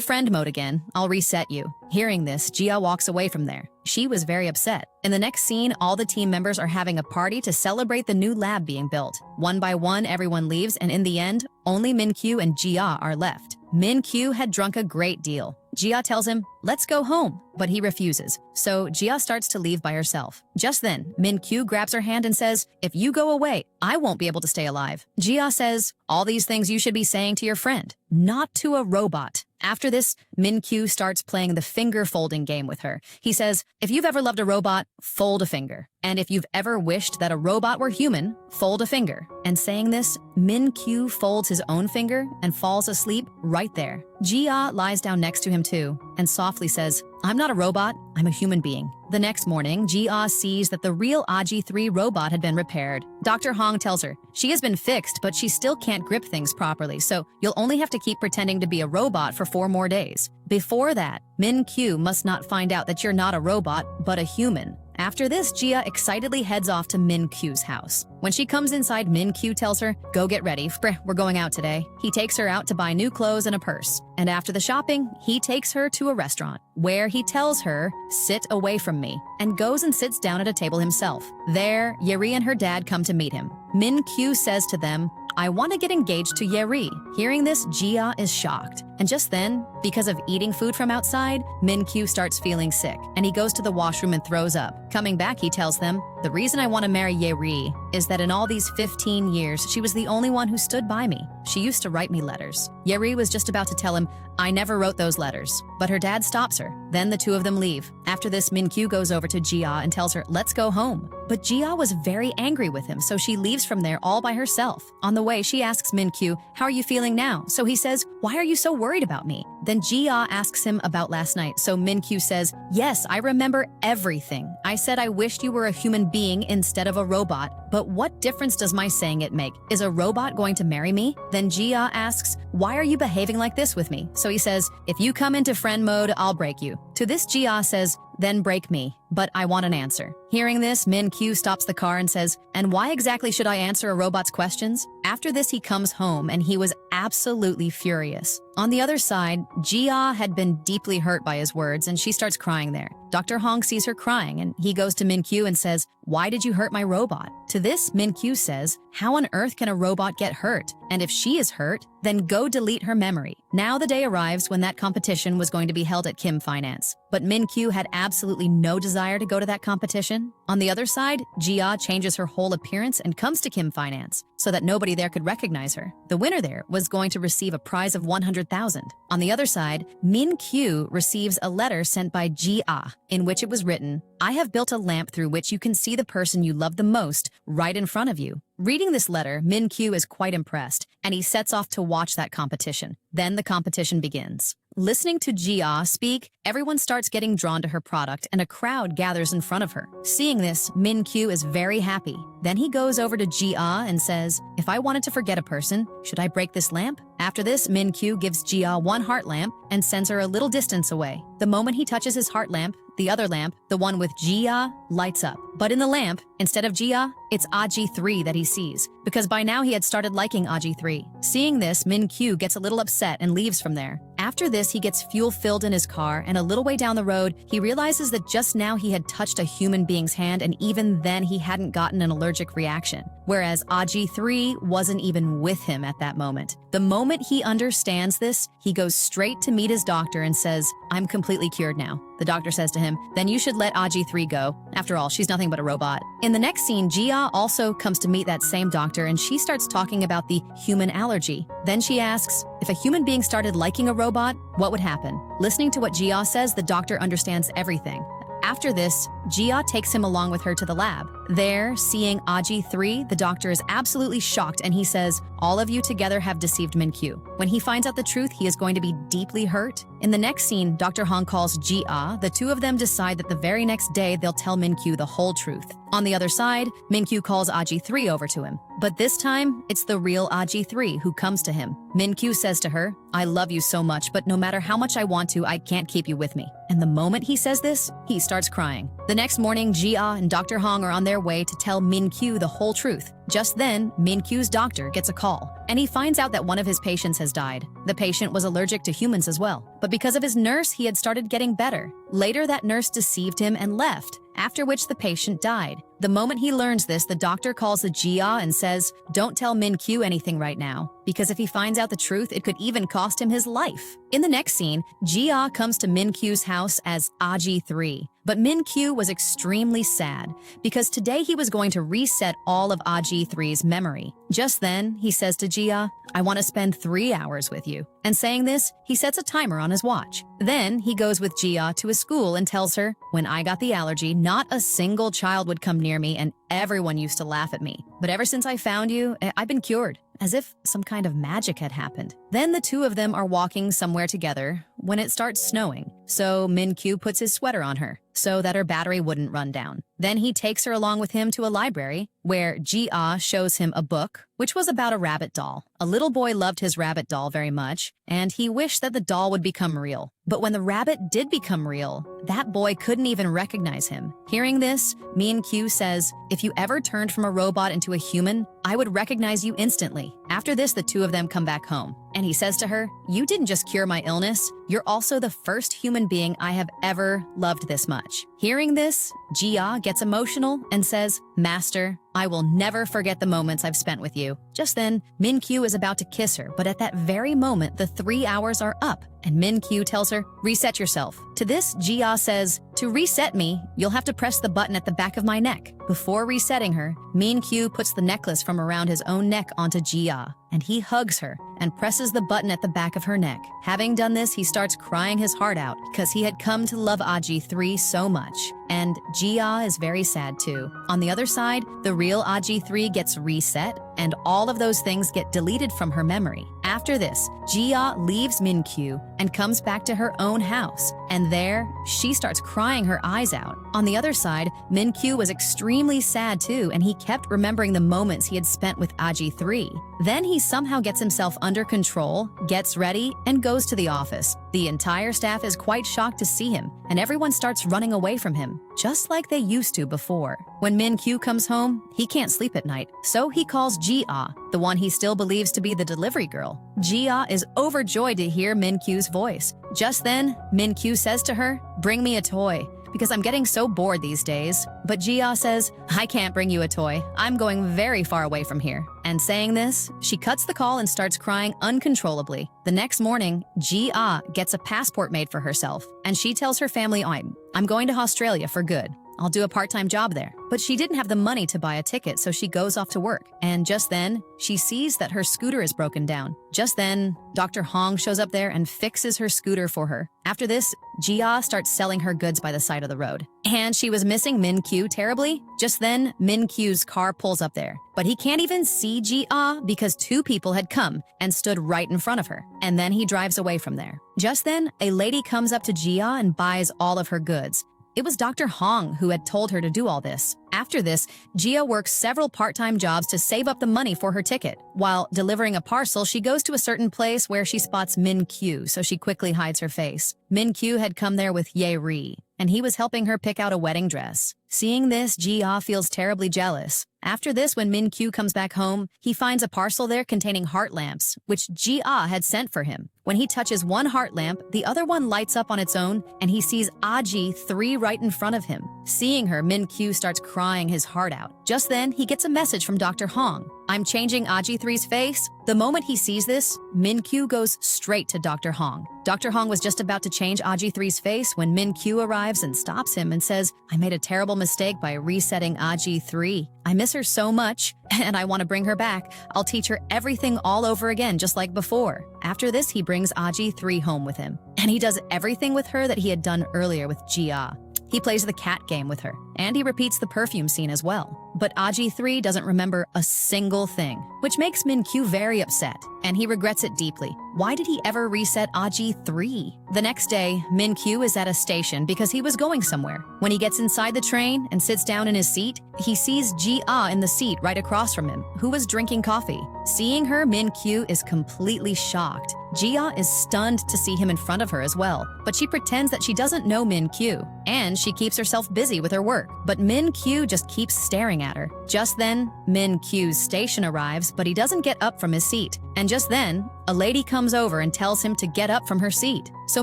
friend mode again, I'll reset you. Hearing this, Jia walks away from there. She was very upset. In the next scene, all the team members are having a party to celebrate the new lab being built. One by one, everyone leaves, and in the end, only Min-kyu and Jia are left. Min-kyu had drunk a great deal. Jia tells him, let's go home, but he refuses. So Jia starts to leave by herself. Just then, Min-kyu grabs her hand and says, if you go away, I won't be able to stay alive. Jia says, all these things you should be saying to your friend, not to a robot. After this, Min-kyu starts playing the finger folding game with her. He says, if you've ever loved a robot, fold a finger. And if you've ever wished that a robot were human, fold a finger. And saying this, Min-kyu folds his own finger and falls asleep right there. Jia lies down next to him too and softly says, I'm not a robot, I'm a human being. The next morning, Jia sees that the real ALLERGIC 3 robot had been repaired. Dr. Hong tells her, she has been fixed, but she still can't grip things properly, so you'll only have to keep pretending to be a robot for 4 more days. Before that, Min-kyu must not find out that you're not a robot, but a human. After this, Jia excitedly heads off to Min-kyu's house. When she comes inside, Min-kyu tells her, go get ready, we're going out today. He takes her out to buy new clothes and a purse. And after the shopping, he takes her to a restaurant, where he tells her, sit away from me, and goes and sits down at a table himself. There, Ye-ri and her dad come to meet him. Min-kyu says to them, I want to get engaged to Ye-ri. Hearing this, Jia is shocked. And just then, because of eating food from outside, Min-kyu starts feeling sick, and he goes to the washroom and throws up. Coming back, he tells them, "The reason I want to marry Ye-ri is that in all these 15 years, she was the only one who stood by me. She used to write me letters." Ye-ri was just about to tell him, "I never wrote those letters," but her dad stops her. Then the two of them leave. After this, Min-kyu goes over to Ji-ah and tells her, "Let's go home." But Ji-ah was very angry with him, so she leaves from there all by herself. On the way, she asks Min-kyu, "How are you feeling now?" So he says, "Why are you so worried about me?" Then Ji-ah asks him about last night, so Min-kyu says, "Yes, I remember everything. I said I wished you were a human being instead of a robot, but what difference does my saying it make? Is a robot going to marry me?" Then Ji-ah asks, "Why are you behaving like this with me?" So he says, "If you come into friend mode, I'll break you." To this, Ji-ah says, "Then break me, but I want an answer." Hearing this, Min-kyu stops the car and says, "And why exactly should I answer a robot's questions?" After this, he comes home and he was absolutely furious. On the other side, Ji-ah had been deeply hurt by his words and she starts crying there. Dr. Hong sees her crying and he goes to Min-kyu and says, "Why did you hurt my robot?" To this, Min-kyu says, "How on earth can a robot get hurt? And if she is hurt, then go delete her memory." Now the day arrives when that competition was going to be held at Kim Finance. But Min-kyu had absolutely no desire to go to that competition. On the other side, Ji-ah changes her whole appearance and comes to Kim Finance so that nobody there could recognize her. The winner there was going to receive a prize of 100,000. On the other side, Min-kyu receives a letter sent by Ji-ah in which it was written, "I have built a lamp through which you can see the person you love the most right in front of you." Reading this letter, Min-kyu is quite impressed, and he sets off to watch that competition. Then the competition begins. Listening to Ji-ah speak, everyone starts getting drawn to her product and a crowd gathers in front of her. Seeing this, Min-kyu is very happy. Then he goes over to Ji-ah and says, "If I wanted to forget a person, should I break this lamp?" After this, Min-kyu gives Ji-ah one heart lamp and sends her a little distance away. The moment he touches his heart lamp, the other lamp, the one with Ji-ah, lights up. But in the lamp, instead of Ji-ah, it's ALLERGIC that he sees, because by now he had started liking ALLERGIC. Seeing this, Min-kyu gets a little upset and leaves from there. After this, he gets fuel filled in his car, and a little way down the road, he realizes that just now he had touched a human being's hand, and even then he hadn't gotten an allergic reaction, whereas ALLERGIC wasn't even with him at that moment. The moment he understands this, he goes straight to meet his doctor and says, "I'm completely cured now." The doctor says to him, "Then you should let ALLERGIC go. After all, she's nothing but a robot." In the next scene, Ji-ah also comes to meet that same doctor and she starts talking about the human allergy. Then she asks, if a human being started liking a robot, what would happen? Listening to what Ji-ah says, the doctor understands everything. After this, Ji-ah takes him along with her to the lab. There, seeing ALLERGIC, the doctor is absolutely shocked and he says, "All of you together have deceived Min-kyu." When he finds out the truth, he is going to be deeply hurt. In the next scene, Dr. Hong calls Ji-ah. The two of them decide that the very next day they'll tell Min-kyu the whole truth. On the other side, Min-kyu calls ALLERGIC over to him. But this time, it's the real ALLERGIC who comes to him. Min-kyu says to her, "I love you so much, but no matter how much I want to, I can't keep you with me." And the moment he says this, he starts crying. The next morning, Ji-ah and Dr. Hong are on their way to tell Min-kyu the whole truth. Just then, Min-kyu's doctor gets a call, and he finds out that one of his patients has died. The patient was allergic to humans as well, but because of his nurse, he had started getting better. Later, that nurse deceived him and left, after which the patient died. The moment he learns this, the doctor calls the Ji-ah and says, "Don't tell Min-kyu anything right now, because if he finds out the truth, it could even cost him his life." In the next scene, Ji-ah comes to Min-kyu's house as ALLERGIC, but Min-kyu was extremely sad because today he was going to reset all of ALLERGIC's memory. Just then, he says to Ji-ah, "I want to spend 3 hours with you." And saying this, he sets a timer on his watch. Then he goes with Ji-ah to his school and tells her, "When I got the allergy, not a single child would come near me and everyone used to laugh at me. But ever since I found you, I've been cured." As if some kind of magic had happened. Then the two of them are walking somewhere together when it starts snowing. So Min-kyu puts his sweater on her so that her battery wouldn't run down. Then he takes her along with him to a library where Ji-ah shows him a book, which was about a rabbit doll. A little boy loved his rabbit doll very much, and he wished that the doll would become real. But when the rabbit did become real, that boy couldn't even recognize him. Hearing this, Min-kyu says, "If you ever turned from a robot into a human, I would recognize you instantly." After this, the two of them come back home, and he says to her, "You didn't just cure my illness, you're also the first human being I have ever loved this much." Hearing this, Ji-ah gets emotional and says, "Master, I will never forget the moments I've spent with you." Just then, Min-kyu is about to kiss her, but at that very moment, the 3 hours are up, and Min-kyu tells her, "Reset yourself." To this, Ji-ah says, "To reset me, you'll have to press the button at the back of my neck." Before resetting her, Min-kyu puts the necklace from around his own neck onto Ji-ah, and he hugs her and presses the button at the back of her neck. Having done this, he starts crying his heart out because he had come to love AG3 so much. And Ji-ah is very sad too. On the other side, the real AG3 gets reset, and all of those things get deleted from her memory. After this, Ji-ah leaves Min-kyu and comes back to her own house, and there, she starts crying her eyes out. On the other side, Min-kyu was extremely sad too, and he kept remembering the moments he had spent with AG3. Then he somehow gets himself under control, gets ready, and goes to the office. The entire staff is quite shocked to see him, and everyone starts running away from him, just like they used to before. When Min-kyu comes home, he can't sleep at night, so he calls Ji-ah, the one he still believes to be the delivery girl. Ji-ah is overjoyed to hear Min-kyu's voice. Just then, Min-kyu says to her, "Bring me a toy, because I'm getting so bored these days." But Ji-ah says, "I can't bring you a toy. I'm going very far away from here." And saying this, she cuts the call and starts crying uncontrollably. The next morning, Ji-ah gets a passport made for herself, and she tells her family, I'm going to Australia for good. I'll do a part-time job there." But she didn't have the money to buy a ticket, so she goes off to work. And just then, she sees that her scooter is broken down. Just then, Dr. Hong shows up there and fixes her scooter for her. After this, Ji-ah starts selling her goods by the side of the road. And she was missing Min-kyu terribly. Just then, Min-kyu's car pulls up there. But he can't even see Ji-ah because 2 people had come and stood right in front of her. And then he drives away from there. Just then, a lady comes up to Ji-ah and buys all of her goods. It was Dr. Hong who had told her to do all this. After this, Ji-ah works several part-time jobs to save up the money for her ticket. While delivering a parcel, she goes to a certain place where she spots Min-kyu, so she quickly hides her face. Min-kyu had come there with Ye-ri, and he was helping her pick out a wedding dress. Seeing this, Ji-ah feels terribly jealous. After this, when Min-kyu comes back home, he finds a parcel there containing heart lamps, which Ji-ah had sent for him. When he touches one heart lamp, the other one lights up on its own, and he sees AG3 right in front of him. Seeing her, Min-kyu starts crying his heart out. Just then, he gets a message from Dr. Hong. "I'm changing AG3's face." The moment he sees this, Min-kyu goes straight to Dr. Hong. Dr. Hong was just about to change AG3's face when Min-kyu arrives and stops him and says, "I made a terrible mistake by resetting AG3. I miss her so much, and I want to bring her back. I'll teach her everything all over again, just like before." After this, he brings AG3 home with him, and he does everything with her that he had done earlier with Ji-ah. He plays the cat game with her, and he repeats the perfume scene as well. But AG3 doesn't remember a single thing, which makes Min-kyu very upset, and he regrets it deeply. Why did he ever reset AG3? The next day, Min-kyu is at a station because he was going somewhere. When he gets inside the train and sits down in his seat, he sees Ji-ah in the seat right across from him, who was drinking coffee. Seeing her, Min-kyu is completely shocked. Ji-ah is stunned to see him in front of her as well, but she pretends that she doesn't know Min-kyu, and she keeps herself busy with her work. But Min-kyu just keeps staring at her. Just then, Min-kyu's station arrives, but he doesn't get up from his seat. And just then, a lady comes over and tells him to get up from her seat. So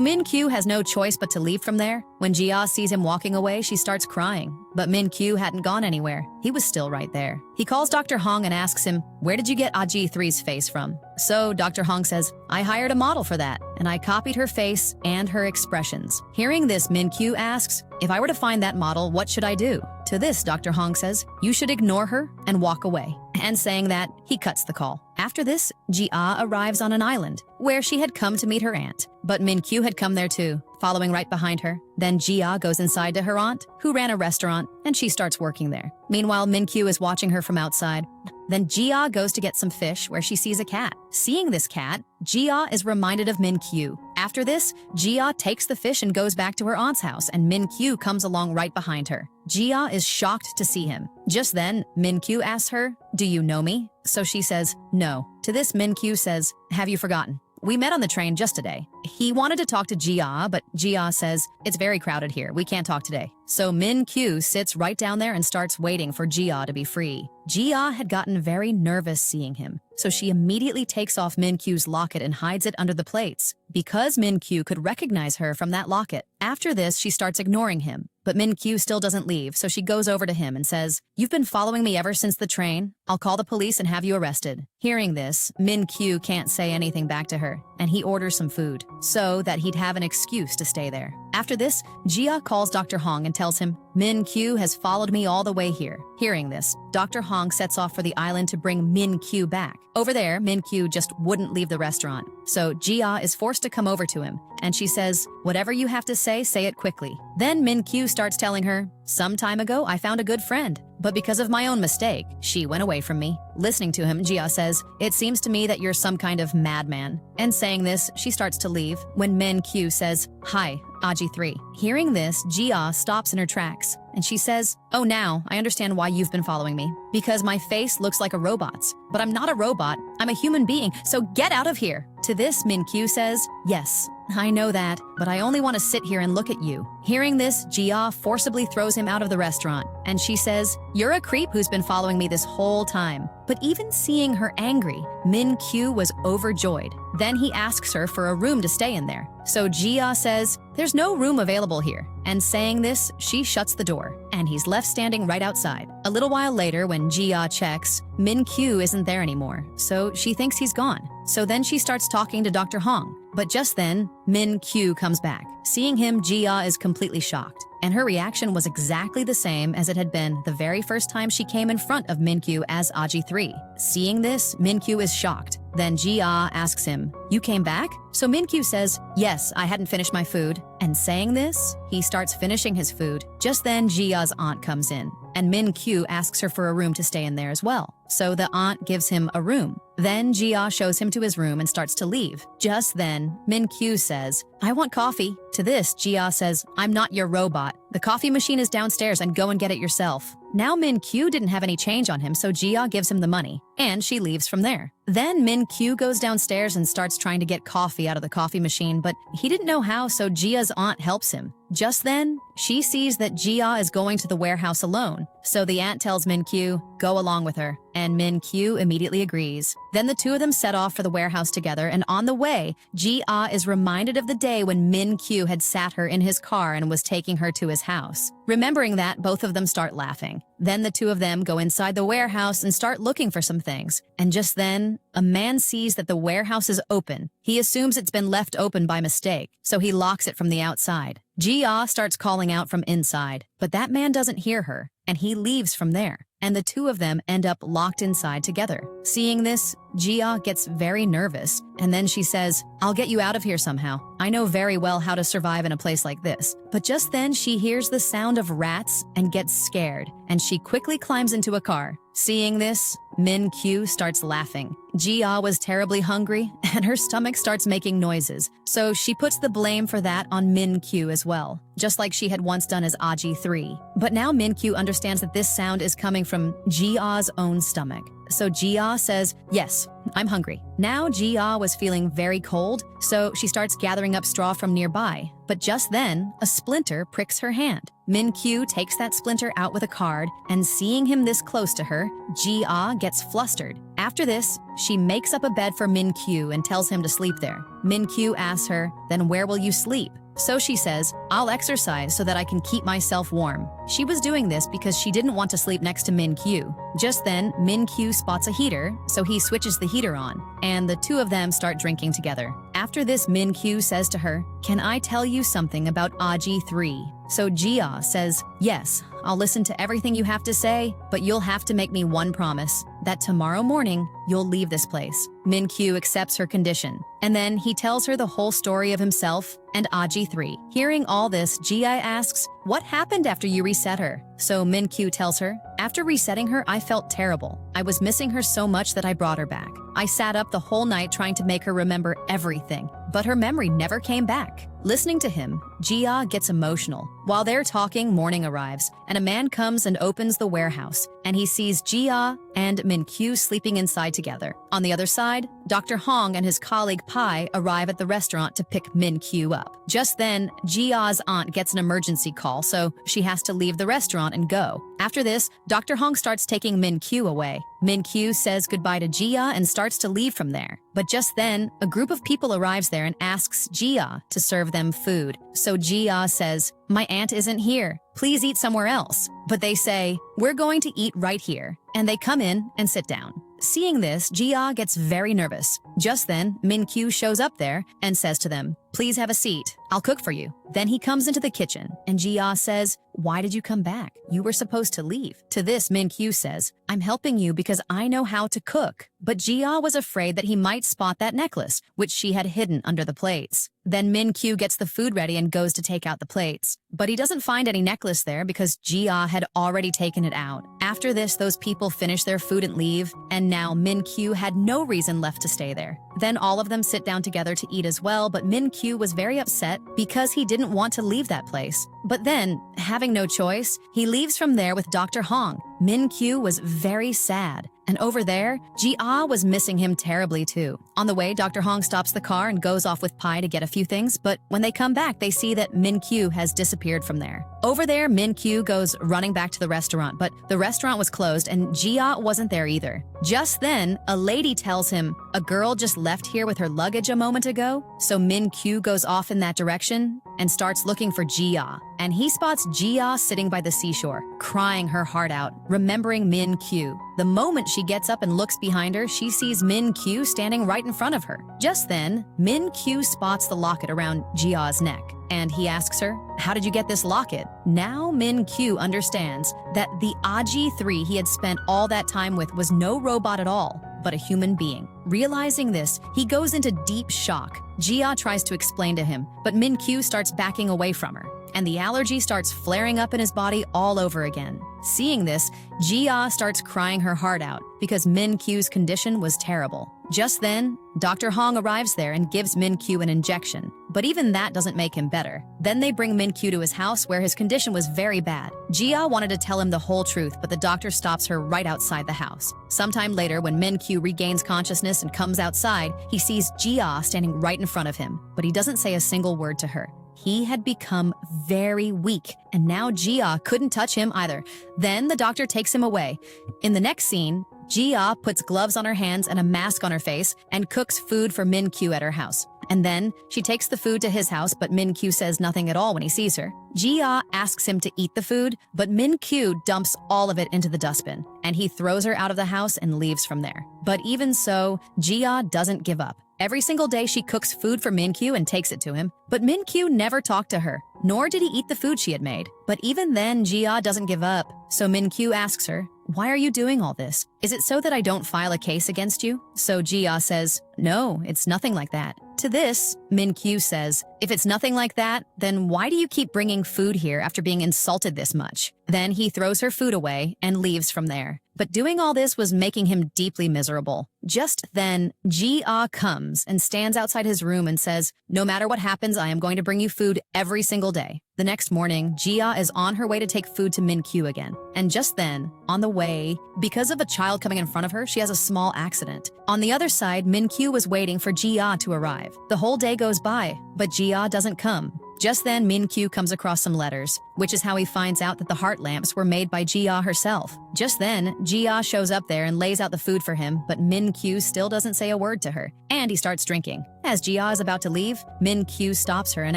Min-kyu has no choice but to leave from there. When Ji-ah sees him walking away, she starts crying. But Min-kyu hadn't gone anywhere. He was still right there. He calls Dr. Hong and asks him, "Where did you get AG3's face from?" So Dr. Hong says, "I hired a model for that, and I copied her face and her expressions." Hearing this, Min-kyu asks, "If I were to find that model, what should I do?" To this, Dr. Hong says, "You should ignore her and walk away." And saying that, he cuts the call. After this, Ji-ah arrives on an island, where she had come to meet her aunt. But Min-kyu had come there too, following right behind her. Then Ji-ah goes inside to her aunt, who ran a restaurant, and she starts working there. Meanwhile, Min-kyu is watching her from outside. Then Ji-ah goes to get some fish where she sees a cat. Seeing this cat, Ji-ah is reminded of Min-kyu. After this, Ji-ah takes the fish and goes back to her aunt's house, and Min-kyu comes along right behind her. Ji-ah is shocked to see him. Just then, Min-kyu asks her, "Do you know me?" So she says, "No." To this, Min-kyu says, "Have you forgotten? We met on the train just today." He wanted to talk to Ji-ah, but Ji-ah says, "It's very crowded here. We can't talk today." So Min-kyu sits right down there and starts waiting for Ji-ah to be free. Ji-ah had gotten very nervous seeing him, so she immediately takes off Min-kyu's locket and hides it under the plates, because Min-kyu could recognize her from that locket. After this, she starts ignoring him, but Min-kyu still doesn't leave, so she goes over to him and says, "You've been following me ever since the train? I'll call the police and have you arrested." Hearing this, Min-kyu can't say anything back to her, and he orders some food, so that he'd have an excuse to stay there. After this, Jia calls Dr. Hong and tells him, "Min-kyu has followed me all the way here." Hearing this, Dr. Hong sets off for the island to bring Min-kyu back. Over there, Min-kyu just wouldn't leave the restaurant, so Jia is forced to come over to him, and she says, "Whatever you have to say it quickly." Then Min-kyu starts telling her, "Some time ago, I found a good friend, but because of my own mistake, she went away from me." Listening to him, Jia says, "It seems to me that you're some kind of madman." And saying this, she starts to leave when Min-kyu says, "Hi, Aji 3. Hearing this, Jia stops in her tracks, and she says, "Oh, now I understand why you've been following me. Because my face looks like a robot's. But I'm not a robot, I'm a human being, so get out of here." To this, Min-kyu says, "Yes, I know that, but I only want to sit here and look at you." Hearing this, Jia forcibly throws him out of the restaurant, and she says, "You're a creep who's been following me this whole time." But even seeing her angry, Min-kyu was overjoyed. Then he asks her for a room to stay in there. So Jia says, "There's no room available here." And saying this, she shuts the door, and he's left standing right outside. A little while later, when Jia checks, Min-kyu isn't there anymore, so she thinks he's gone. So then she starts talking to Dr. Hong. But just then, Min-kyu comes back. Seeing him, Jia is completely shocked, and her reaction was exactly the same as it had been the very first time she came in front of Min-kyu as Aji 3. Seeing this, Min-kyu is shocked. Then Jia asks him, "You came back?" So Min-kyu says, "Yes, I hadn't finished my food." And saying this, he starts finishing his food. Just then, Jia's aunt comes in, and Min-kyu asks her for a room to stay in there as well. So the aunt gives him a room. Then Jia shows him to his room and starts to leave. Just then, Min-kyu says, "I want coffee." To this, Jia says, "I'm not your robot. The coffee machine is downstairs and go and get it yourself." Now Min-kyu didn't have any change on him, so Jia gives him the money, and she leaves from there. Then Min-kyu goes downstairs and starts trying to get coffee out of the coffee machine, but he didn't know how, so Jia's aunt helps him. Just then, she sees that Jia is going to the warehouse alone, so the aunt tells Min-kyu, "Go along with her," and Min-kyu immediately agrees. Then the two of them set off for the warehouse together, and on the way, Jia is reminded of the day when Min-kyu had sat her in his car and was taking her to his house. Remembering that, both of them start laughing. Then the two of them go inside the warehouse and start looking for some things. And just then, a man sees that the warehouse is open. He assumes it's been left open by mistake, so he locks it from the outside. Jia starts calling out from inside, but that man doesn't hear her, and he leaves from there. And the two of them end up locked inside together. Seeing this, Jia gets very nervous, and then she says, "I'll get you out of here somehow. I know very well how to survive in a place like this." But just then she hears the sound of rats and gets scared, and she quickly climbs into a car. Seeing this, Min-kyu starts laughing. Jia was terribly hungry, and her stomach starts making noises, so she puts the blame for that on Min-kyu as well, just like she had once done as Aji 3. But now Min-kyu understands that this sound is coming from Jia's own stomach. So Jia says, "Yes, I'm hungry." Now Jia was feeling very cold, so she starts gathering up straw from nearby. But just then, a splinter pricks her hand. Min-kyu takes that splinter out with a card, and seeing him this close to her, Jia gets flustered. After this, she makes up a bed for Min-kyu and tells him to sleep there. Min-kyu asks her, "Then where will you sleep?" So she says, "I'll exercise so that I can keep myself warm." She was doing this because she didn't want to sleep next to Min-kyu. Just then, Min-kyu spots a heater, so he switches the heater on, and the two of them start drinking together. After this, Min-kyu says to her, "Can I tell you something about Aji 3? So Jia says, "Yes, I'll listen to everything you have to say, but you'll have to make me one promise, that tomorrow morning, you'll leave this place." Min-kyu accepts her condition, and then he tells her the whole story of himself and Aji 3. Hearing all this, Jia asks, "What happened after you reset her?" So Min-kyu tells her, "After resetting her, I felt terrible. I was missing her so much that I brought her back. I sat up the whole night trying to make her remember everything, but her memory never came back." Listening to him, Jia gets emotional. While they're talking, morning arrives, and a man comes and opens the warehouse, and he sees Jia and Min-kyu sleeping inside together. On the other side, Dr. Hong and his colleague Pai arrive at the restaurant to pick Min-kyu up. Just then, Jia's aunt gets an emergency call, so she has to leave the restaurant and go. After this, Dr. Hong starts taking Min-kyu away. Min-kyu says goodbye to Jia and starts to leave from there. But just then, a group of people arrives there and asks Jia to serve them food. So Jia says, "My aunt isn't here. Please eat somewhere else." But they say, "We're going to eat right here." And they come in and sit down. Seeing this, Jia gets very nervous. Just then, Min-kyu shows up there and says to them, "Please have a seat. I'll cook for you." Then he comes into the kitchen, and Jia says, "Why did you come back? You were supposed to leave." To this, Min-kyu says, "I'm helping you because I know how to cook." But Jia was afraid that he might spot that necklace, which she had hidden under the plates. Then Min-kyu gets the food ready and goes to take out the plates. But he doesn't find any necklace there because Jia had already taken it out. After this, those people finish their food and leave, and now Min-kyu had no reason left to stay there. Then all of them sit down together to eat as well, but Min-kyu was very upset because he didn't want to leave that place. But then, having no choice, he leaves from there with Dr. Hong. Min-kyu was very sad. And over there, Jia was missing him terribly too. On the way, Dr. Hong stops the car and goes off with Pai to get a few things, but when they come back, they see that Min-kyu has disappeared from there. Over there, Min-kyu goes running back to the restaurant, but the restaurant was closed and Jia wasn't there either. Just then, a lady tells him, "A girl just left here with her luggage a moment ago." So Min-kyu goes off in that direction and starts looking for Jia. And he spots Jia sitting by the seashore, crying her heart out, remembering Min-kyu. The moment she gets up and looks behind her, she sees Min-kyu standing right in front of her. Just then, Min-kyu spots the locket around Jia's neck, and he asks her, "How did you get this locket?" Now Min-kyu understands that the ALLERGIC he had spent all that time with was no robot at all, but a human being. Realizing this, he goes into deep shock. Jia tries to explain to him, but Min-kyu starts backing away from her, and the allergy starts flaring up in his body all over again. Seeing this, Jia starts crying her heart out because Min-kyu's condition was terrible. Just then, Dr. Hong arrives there and gives Min-kyu an injection, but even that doesn't make him better. Then they bring Min-kyu to his house where his condition was very bad. Jia wanted to tell him the whole truth, but the doctor stops her right outside the house. Sometime later, when Min-kyu regains consciousness and comes outside, he sees Jia standing right in front of him, but he doesn't say a single word to her. He had become very weak, and now Jia couldn't touch him either. Then the doctor takes him away. In the next scene, Jia puts gloves on her hands and a mask on her face and cooks food for Min-kyu at her house. And then she takes the food to his house, but Min-kyu says nothing at all when he sees her. Jia asks him to eat the food, but Min-kyu dumps all of it into the dustbin, and he throws her out of the house and leaves from there. But even so, Jia doesn't give up. Every single day she cooks food for Min-kyu and takes it to him, but Min-kyu never talked to her, nor did he eat the food she had made. But even then, Jia doesn't give up. So Min-kyu asks her, "Why are you doing all this? Is it so that I don't file a case against you?" So Jia says, "No, it's nothing like that." To this, Min-kyu says, "If it's nothing like that, then why do you keep bringing food here after being insulted this much?" Then he throws her food away and leaves from there. But doing all this was making him deeply miserable. Just then, Jia comes and stands outside his room and says, "No matter what happens, I am going to bring you food every single day." The next morning, Jia is on her way to take food to Min-kyu again. And just then, on the way, because of a child coming in front of her, she has a small accident. On the other side, Min-kyu was waiting for Jia to arrive. The whole day goes by, but Jia doesn't come. Just then, Min-kyu comes across some letters, which is how he finds out that the heart lamps were made by Jia herself. Just then, Jia shows up there and lays out the food for him, but Min-kyu still doesn't say a word to her, and he starts drinking. As Jia is about to leave, Min-kyu stops her and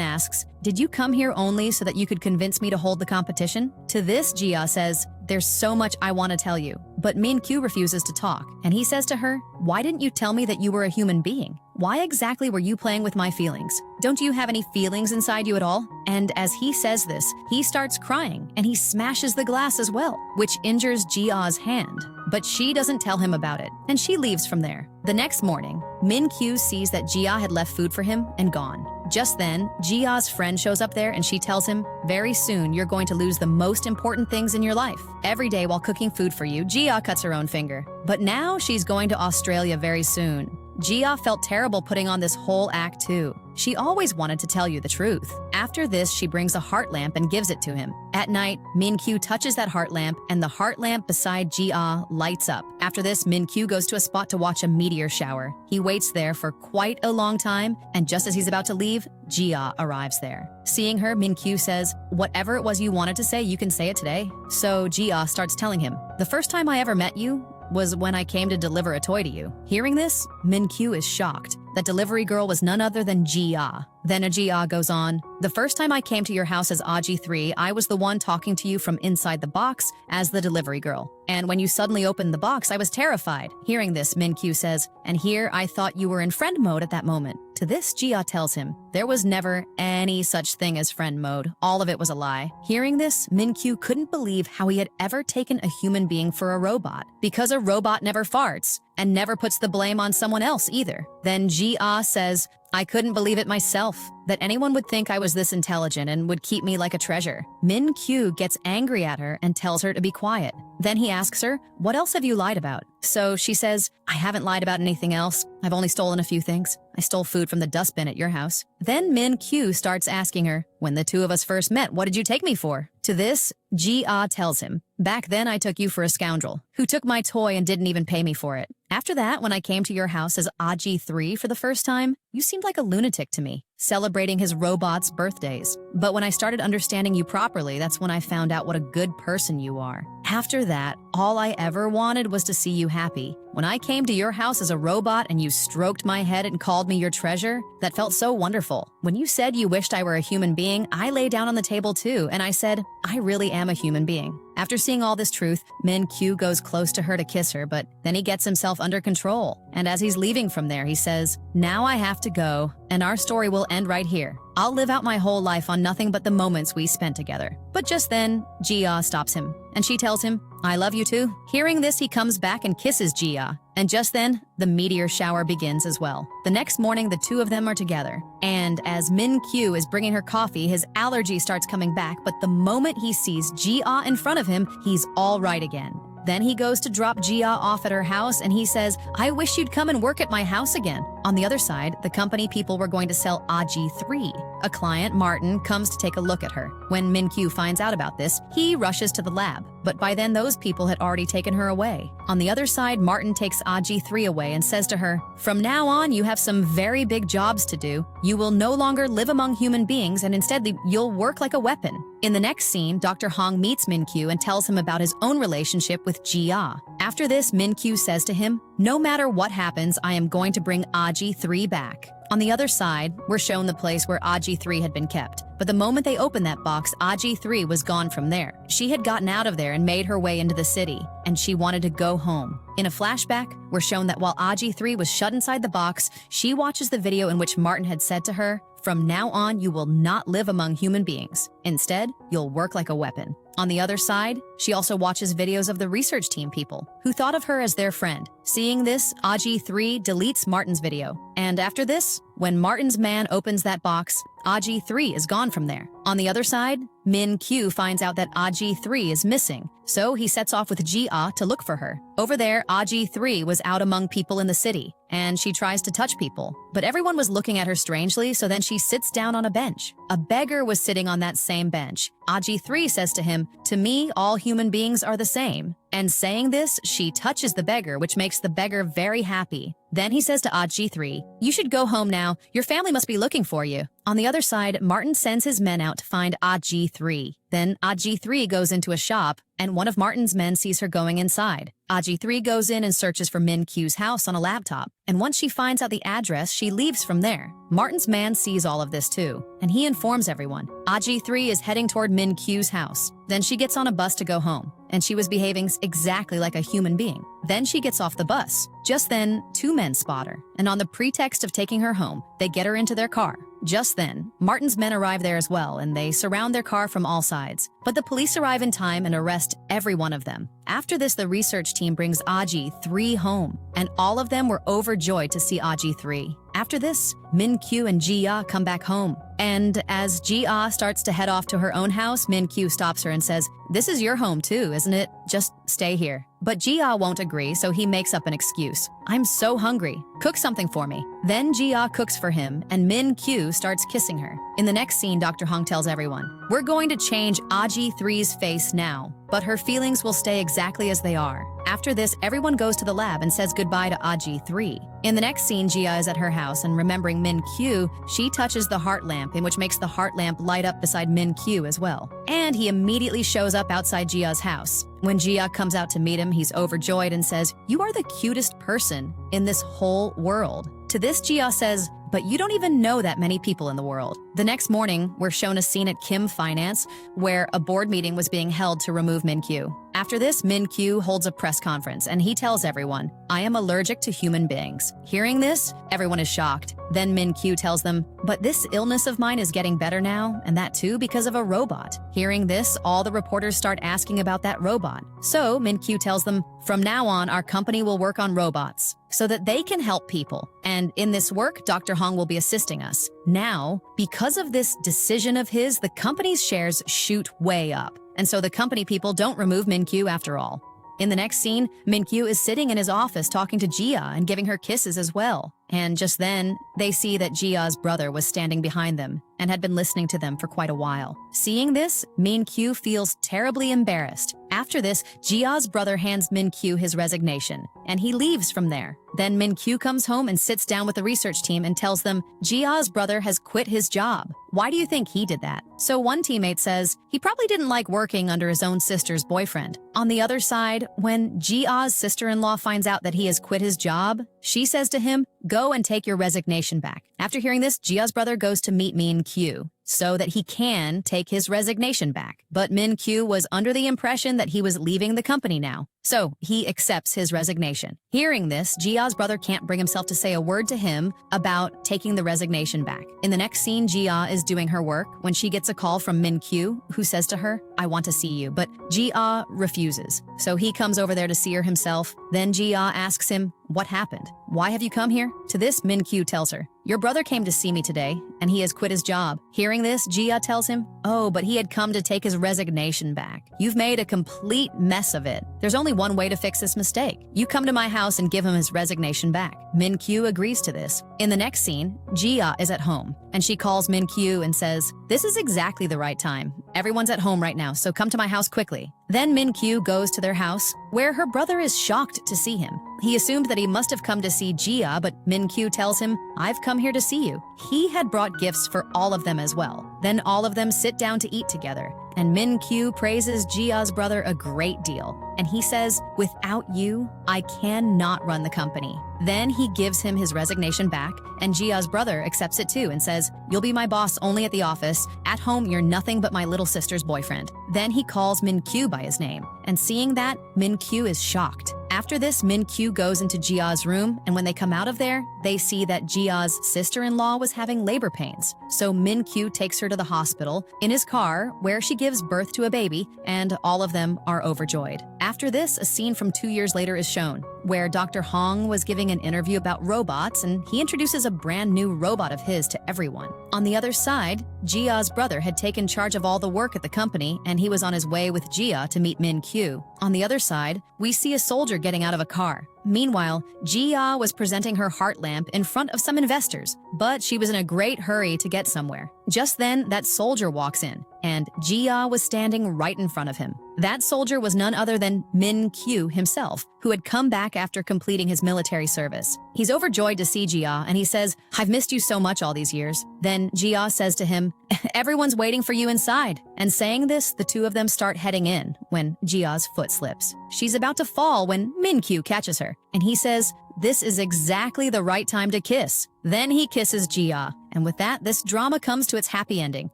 asks, "Did you come here only so that you could convince me to hold the competition?" To this, Jia says, "There's so much I want to tell you." But Min-kyu refuses to talk, and he says to her, "Why didn't you tell me that you were a human being? Why exactly were you playing with my feelings? Don't you have any feelings inside you at all?" And as he says this, he starts crying, and he smashes the glass as well, which injures Jia's hand. But she doesn't tell him about it, and she leaves from there. The next morning, Min-kyu sees that Jia had left food for him and gone. Just then, Jia's friend shows up there and she tells him, "Very soon you're going to lose the most important things in your life." Every day while cooking food for you, Jia cuts her own finger. But now she's going to Australia very soon. Jia felt terrible putting on this whole act too. She always wanted to tell you the truth. After this, she brings a heart lamp and gives it to him. At night, Min-kyu touches that heart lamp and the heart lamp beside Jia lights up. After this, Min-kyu goes to a spot to watch a meteor shower. He waits there for quite a long time, and just as he's about to leave, Jia arrives there. Seeing her, Min-kyu says, "Whatever it was you wanted to say, you can say it today." So Jia starts telling him, "The first time I ever met you was when I came to deliver a toy to you." Hearing this, Min-kyu is shocked. That delivery girl was none other than Jia. Then Jia goes on, "The first time I came to your house as ALLERGIC, I was the one talking to you from inside the box as the delivery girl. And when you suddenly opened the box, I was terrified." Hearing this, Min-kyu says, "And here I thought you were in friend mode at that moment." To this, Jia tells him, there was never any such thing as friend mode. All of it was a lie. Hearing this, Min-kyu couldn't believe how he had ever taken a human being for a robot, because a robot never farts and never puts the blame on someone else either. Then Jia says, "I couldn't believe it myself, that anyone would think I was this intelligent and would keep me like a treasure." Min-kyu gets angry at her and tells her to be quiet. Then he asks her, "What else have you lied about?" So she says, "I haven't lied about anything else. I've only stolen a few things. I stole food from the dustbin at your house." Then Min-kyu starts asking her, "When the two of us first met, what did you take me for?" To this, Jia tells him, "Back then I took you for a scoundrel who took my toy and didn't even pay me for it. After that, when I came to your house as ALLERGIC for the first time, you seemed like a lunatic to me, celebrating his robot's birthdays. But when I started understanding you properly, that's when I found out what a good person you are. After that, all I ever wanted was to see you happy. When I came to your house as a robot and you stroked my head and called me your treasure, that felt so wonderful. When you said you wished I were a human being, I lay down on the table too, and I said, I really am a human being." After seeing all this truth, Min-kyu goes close to her to kiss her, but then he gets himself under control. And as he's leaving from there, he says, "Now I have to go, and our story will end right here. I'll live out my whole life on nothing but the moments we spent together." But just then, Jia stops him, and she tells him, "I love you too." Hearing this, he comes back and kisses Jia. And just then, the meteor shower begins as well. The next morning, the two of them are together. And as Min-kyu is bringing her coffee, his allergy starts coming back, but the moment he sees Jia in front of him, he's all right again. Then he goes to drop Jia off at her house and he says, "I wish you'd come and work at my house again." On the other side, the company people were going to sell ALLERGIC. A client, Martin, comes to take a look at her. When Min-kyu finds out about this, he rushes to the lab. But by then, those people had already taken her away. On the other side, Martin takes ALLERGIC away and says to her, "From now on, you have some very big jobs to do. You will no longer live among human beings and instead you'll work like a weapon." In the next scene, Dr. Hong meets Min-kyu and tells him about his own relationship with Jia. After this, Min-kyu says to him, "No matter what happens, I am going to bring ALLERGIC back." On the other side, we're shown the place where ALLERGIC had been kept. But the moment they opened that box, ALLERGIC was gone from there. She had gotten out of there and made her way into the city, and she wanted to go home. In a flashback, we're shown that while ALLERGIC was shut inside the box, she watches the video in which Martin had said to her, "From now on, you will not live among human beings. Instead, you'll work like a weapon." On the other side, she also watches videos of the research team people who thought of her as their friend. Seeing this, ALLERGIC deletes Martin's video. And after this, when Martin's man opens that box, ALLERGIC is gone from there. On the other side, Min-kyu finds out that ALLERGIC is missing, so he sets off with Jia to look for her. Over there, ALLERGIC was out among people in the city, and she tries to touch people. But everyone was looking at her strangely, so then she sits down on a bench. A beggar was sitting on that same bench. ALLERGIC says to him, "To me, all human beings are the same." And saying this, she touches the beggar, which makes the beggar very happy. Then he says to ALLERGIC, "You should go home now. Your family must be looking for you." On the other side, Martin sends his men out to find ALLERGIC. Then ALLERGIC goes into a shop, and one of Martin's men sees her going inside. ALLERGIC goes in and searches for Min-kyu's house on a laptop, and once she finds out the address, she leaves from there. Martin's man sees all of this too, and he informs everyone. ALLERGIC is heading toward Min-kyu's house. Then she gets on a bus to go home, and she was behaving exactly like a human being. Then she gets off the bus. Just then, two men spot her, and on the pretext of taking her home, they get her into their car. Just then, Martin's men arrive there as well, and they surround their car from all sides. But the police arrive in time and arrest every one of them. After this, the research team brings ALLERGIC home, and all of them were overjoyed to see ALLERGIC. After this, Min-kyu and Ji-ah come back home. And as Ji-ah starts to head off to her own house, Min-kyu stops her and says, "This is your home too, isn't it? Just stay here." But Ji-ah won't agree, so he makes up an excuse. "I'm so hungry. Cook something for me." Then Ji-ah cooks for him, and Min-kyu starts kissing her. In the next scene, Dr. Hong tells everyone, "We're going to change Aji 3's face now, but her feelings will stay exactly as they are." After this, everyone goes to the lab and says goodbye to Aji 3. In the next scene, Ji-ah is at her house, and remembering Min-kyu, she touches the heart lamp, in which makes the heart lamp light up beside Min-kyu as well. And he immediately shows up outside Ji-ah's house. When Ji-ah comes out to meet him, he's overjoyed and says, "You are the cutest person in this whole world." To this, Ji-ah says, "But you don't even know that many people in the world." The next morning, we're shown a scene at Kim Finance where a board meeting was being held to remove Min-kyu. After this, Min-kyu holds a press conference and he tells everyone, "I am allergic to human beings." Hearing this, everyone is shocked. Then Min-kyu tells them, "But this illness of mine is getting better now, and that too because of a robot." Hearing this, all the reporters start asking about that robot. So Min-kyu tells them, "From now on, our company will work on robots so that they can help people. And in this work, Dr. Hong will be assisting us." Now, because of this decision of his, the company's shares shoot way up. And so the company people don't remove Min-kyu after all. In the next scene, Min-kyu is sitting in his office talking to Ji-ah and giving her kisses as well. And just then, they see that Ji-ah's brother was standing behind them and had been listening to them for quite a while. Seeing this, Min-kyu feels terribly embarrassed. After this, Ji-ah's brother hands Min-kyu his resignation, and he leaves from there. Then Min-kyu comes home and sits down with the research team and tells them Ji-ah's brother has quit his job. Why do you think he did that? So one teammate says he probably didn't like working under his own sister's boyfriend. On the other side, when Ji-ah's sister-in-law finds out that he has quit his job, she says to him, "Go and take your resignation back." After hearing this, Ji-ah's brother goes to meet Min-kyu so that he can take his resignation back. But Min-kyu was under the impression that he was leaving the company now, so he accepts his resignation. Hearing this, Ji-ah's brother can't bring himself to say a word to him about taking the resignation back. In the next scene, Ji-ah is doing her work when she gets a call from Min-kyu, who says to her, "I want to see you," but Ji-ah refuses. So he comes over there to see her himself. Then Ji-ah asks him, "What happened? Why have you come here?" To this, Min-kyu tells her, "Your brother came to see me today, and he has quit his job." Hearing this, Ji-ah tells him, "Oh, but he had come to take his resignation back. You've made a complete mess of it. There's only one way to fix this mistake. You come to my house and give him his resignation back." Min-kyu agrees to this. In the next scene, Ji-ah is at home, and she calls Min-kyu and says, "This is exactly the right time. Everyone's at home right now, so come to my house quickly." Then Min-kyu goes to their house, where her brother is shocked to see him. He assumed that he must have come to see Ji-ah, but Min-kyu tells him, "I've come here to see you." He had brought gifts for all of them as well. Then all of them sit down to eat together, and Min-kyu praises Ji-ah's brother a great deal. And he says, "Without you, I cannot run the company." Then he gives him his resignation back, and Ji-ah's brother accepts it too and says, "You'll be my boss only at the office. At home, you're nothing but my little sister's boyfriend." Then he calls Min-kyu by his name, and seeing that, Min-kyu is shocked. After this, Min-kyu goes into Ji-ah's room, and when they come out of there, they see that Ji-ah's sister-in-law was having labor pains. So Min-kyu takes her to the hospital in his car, where she gives birth to a baby, and all of them are overjoyed. After this, a scene from 2 years later is shown, where Dr. Hong was giving an interview about robots, and he introduces a brand new robot of his to everyone. On the other side, Ji-ah's brother had taken charge of all the work at the company, and he was on his way with Ji-ah to meet Min-kyu. On the other side, we see a soldier getting out of a car. Meanwhile, Ji-ah was presenting her heart lamp in front of some investors, but she was in a great hurry to get somewhere. Just then, that soldier walks in, and Ji-ah was standing right in front of him. That soldier was none other than Min-kyu himself, who had come back after completing his military service. He's overjoyed to see Ji-ah, and he says, "I've missed you so much all these years." Then Ji-ah says to him, "Everyone's waiting for you inside." And saying this, the two of them start heading in when Ji-ah's foot slips. She's about to fall when Min-kyu catches her, and he says, "This is exactly the right time to kiss." Then he kisses Ji-ah, and with that, this drama comes to its happy ending.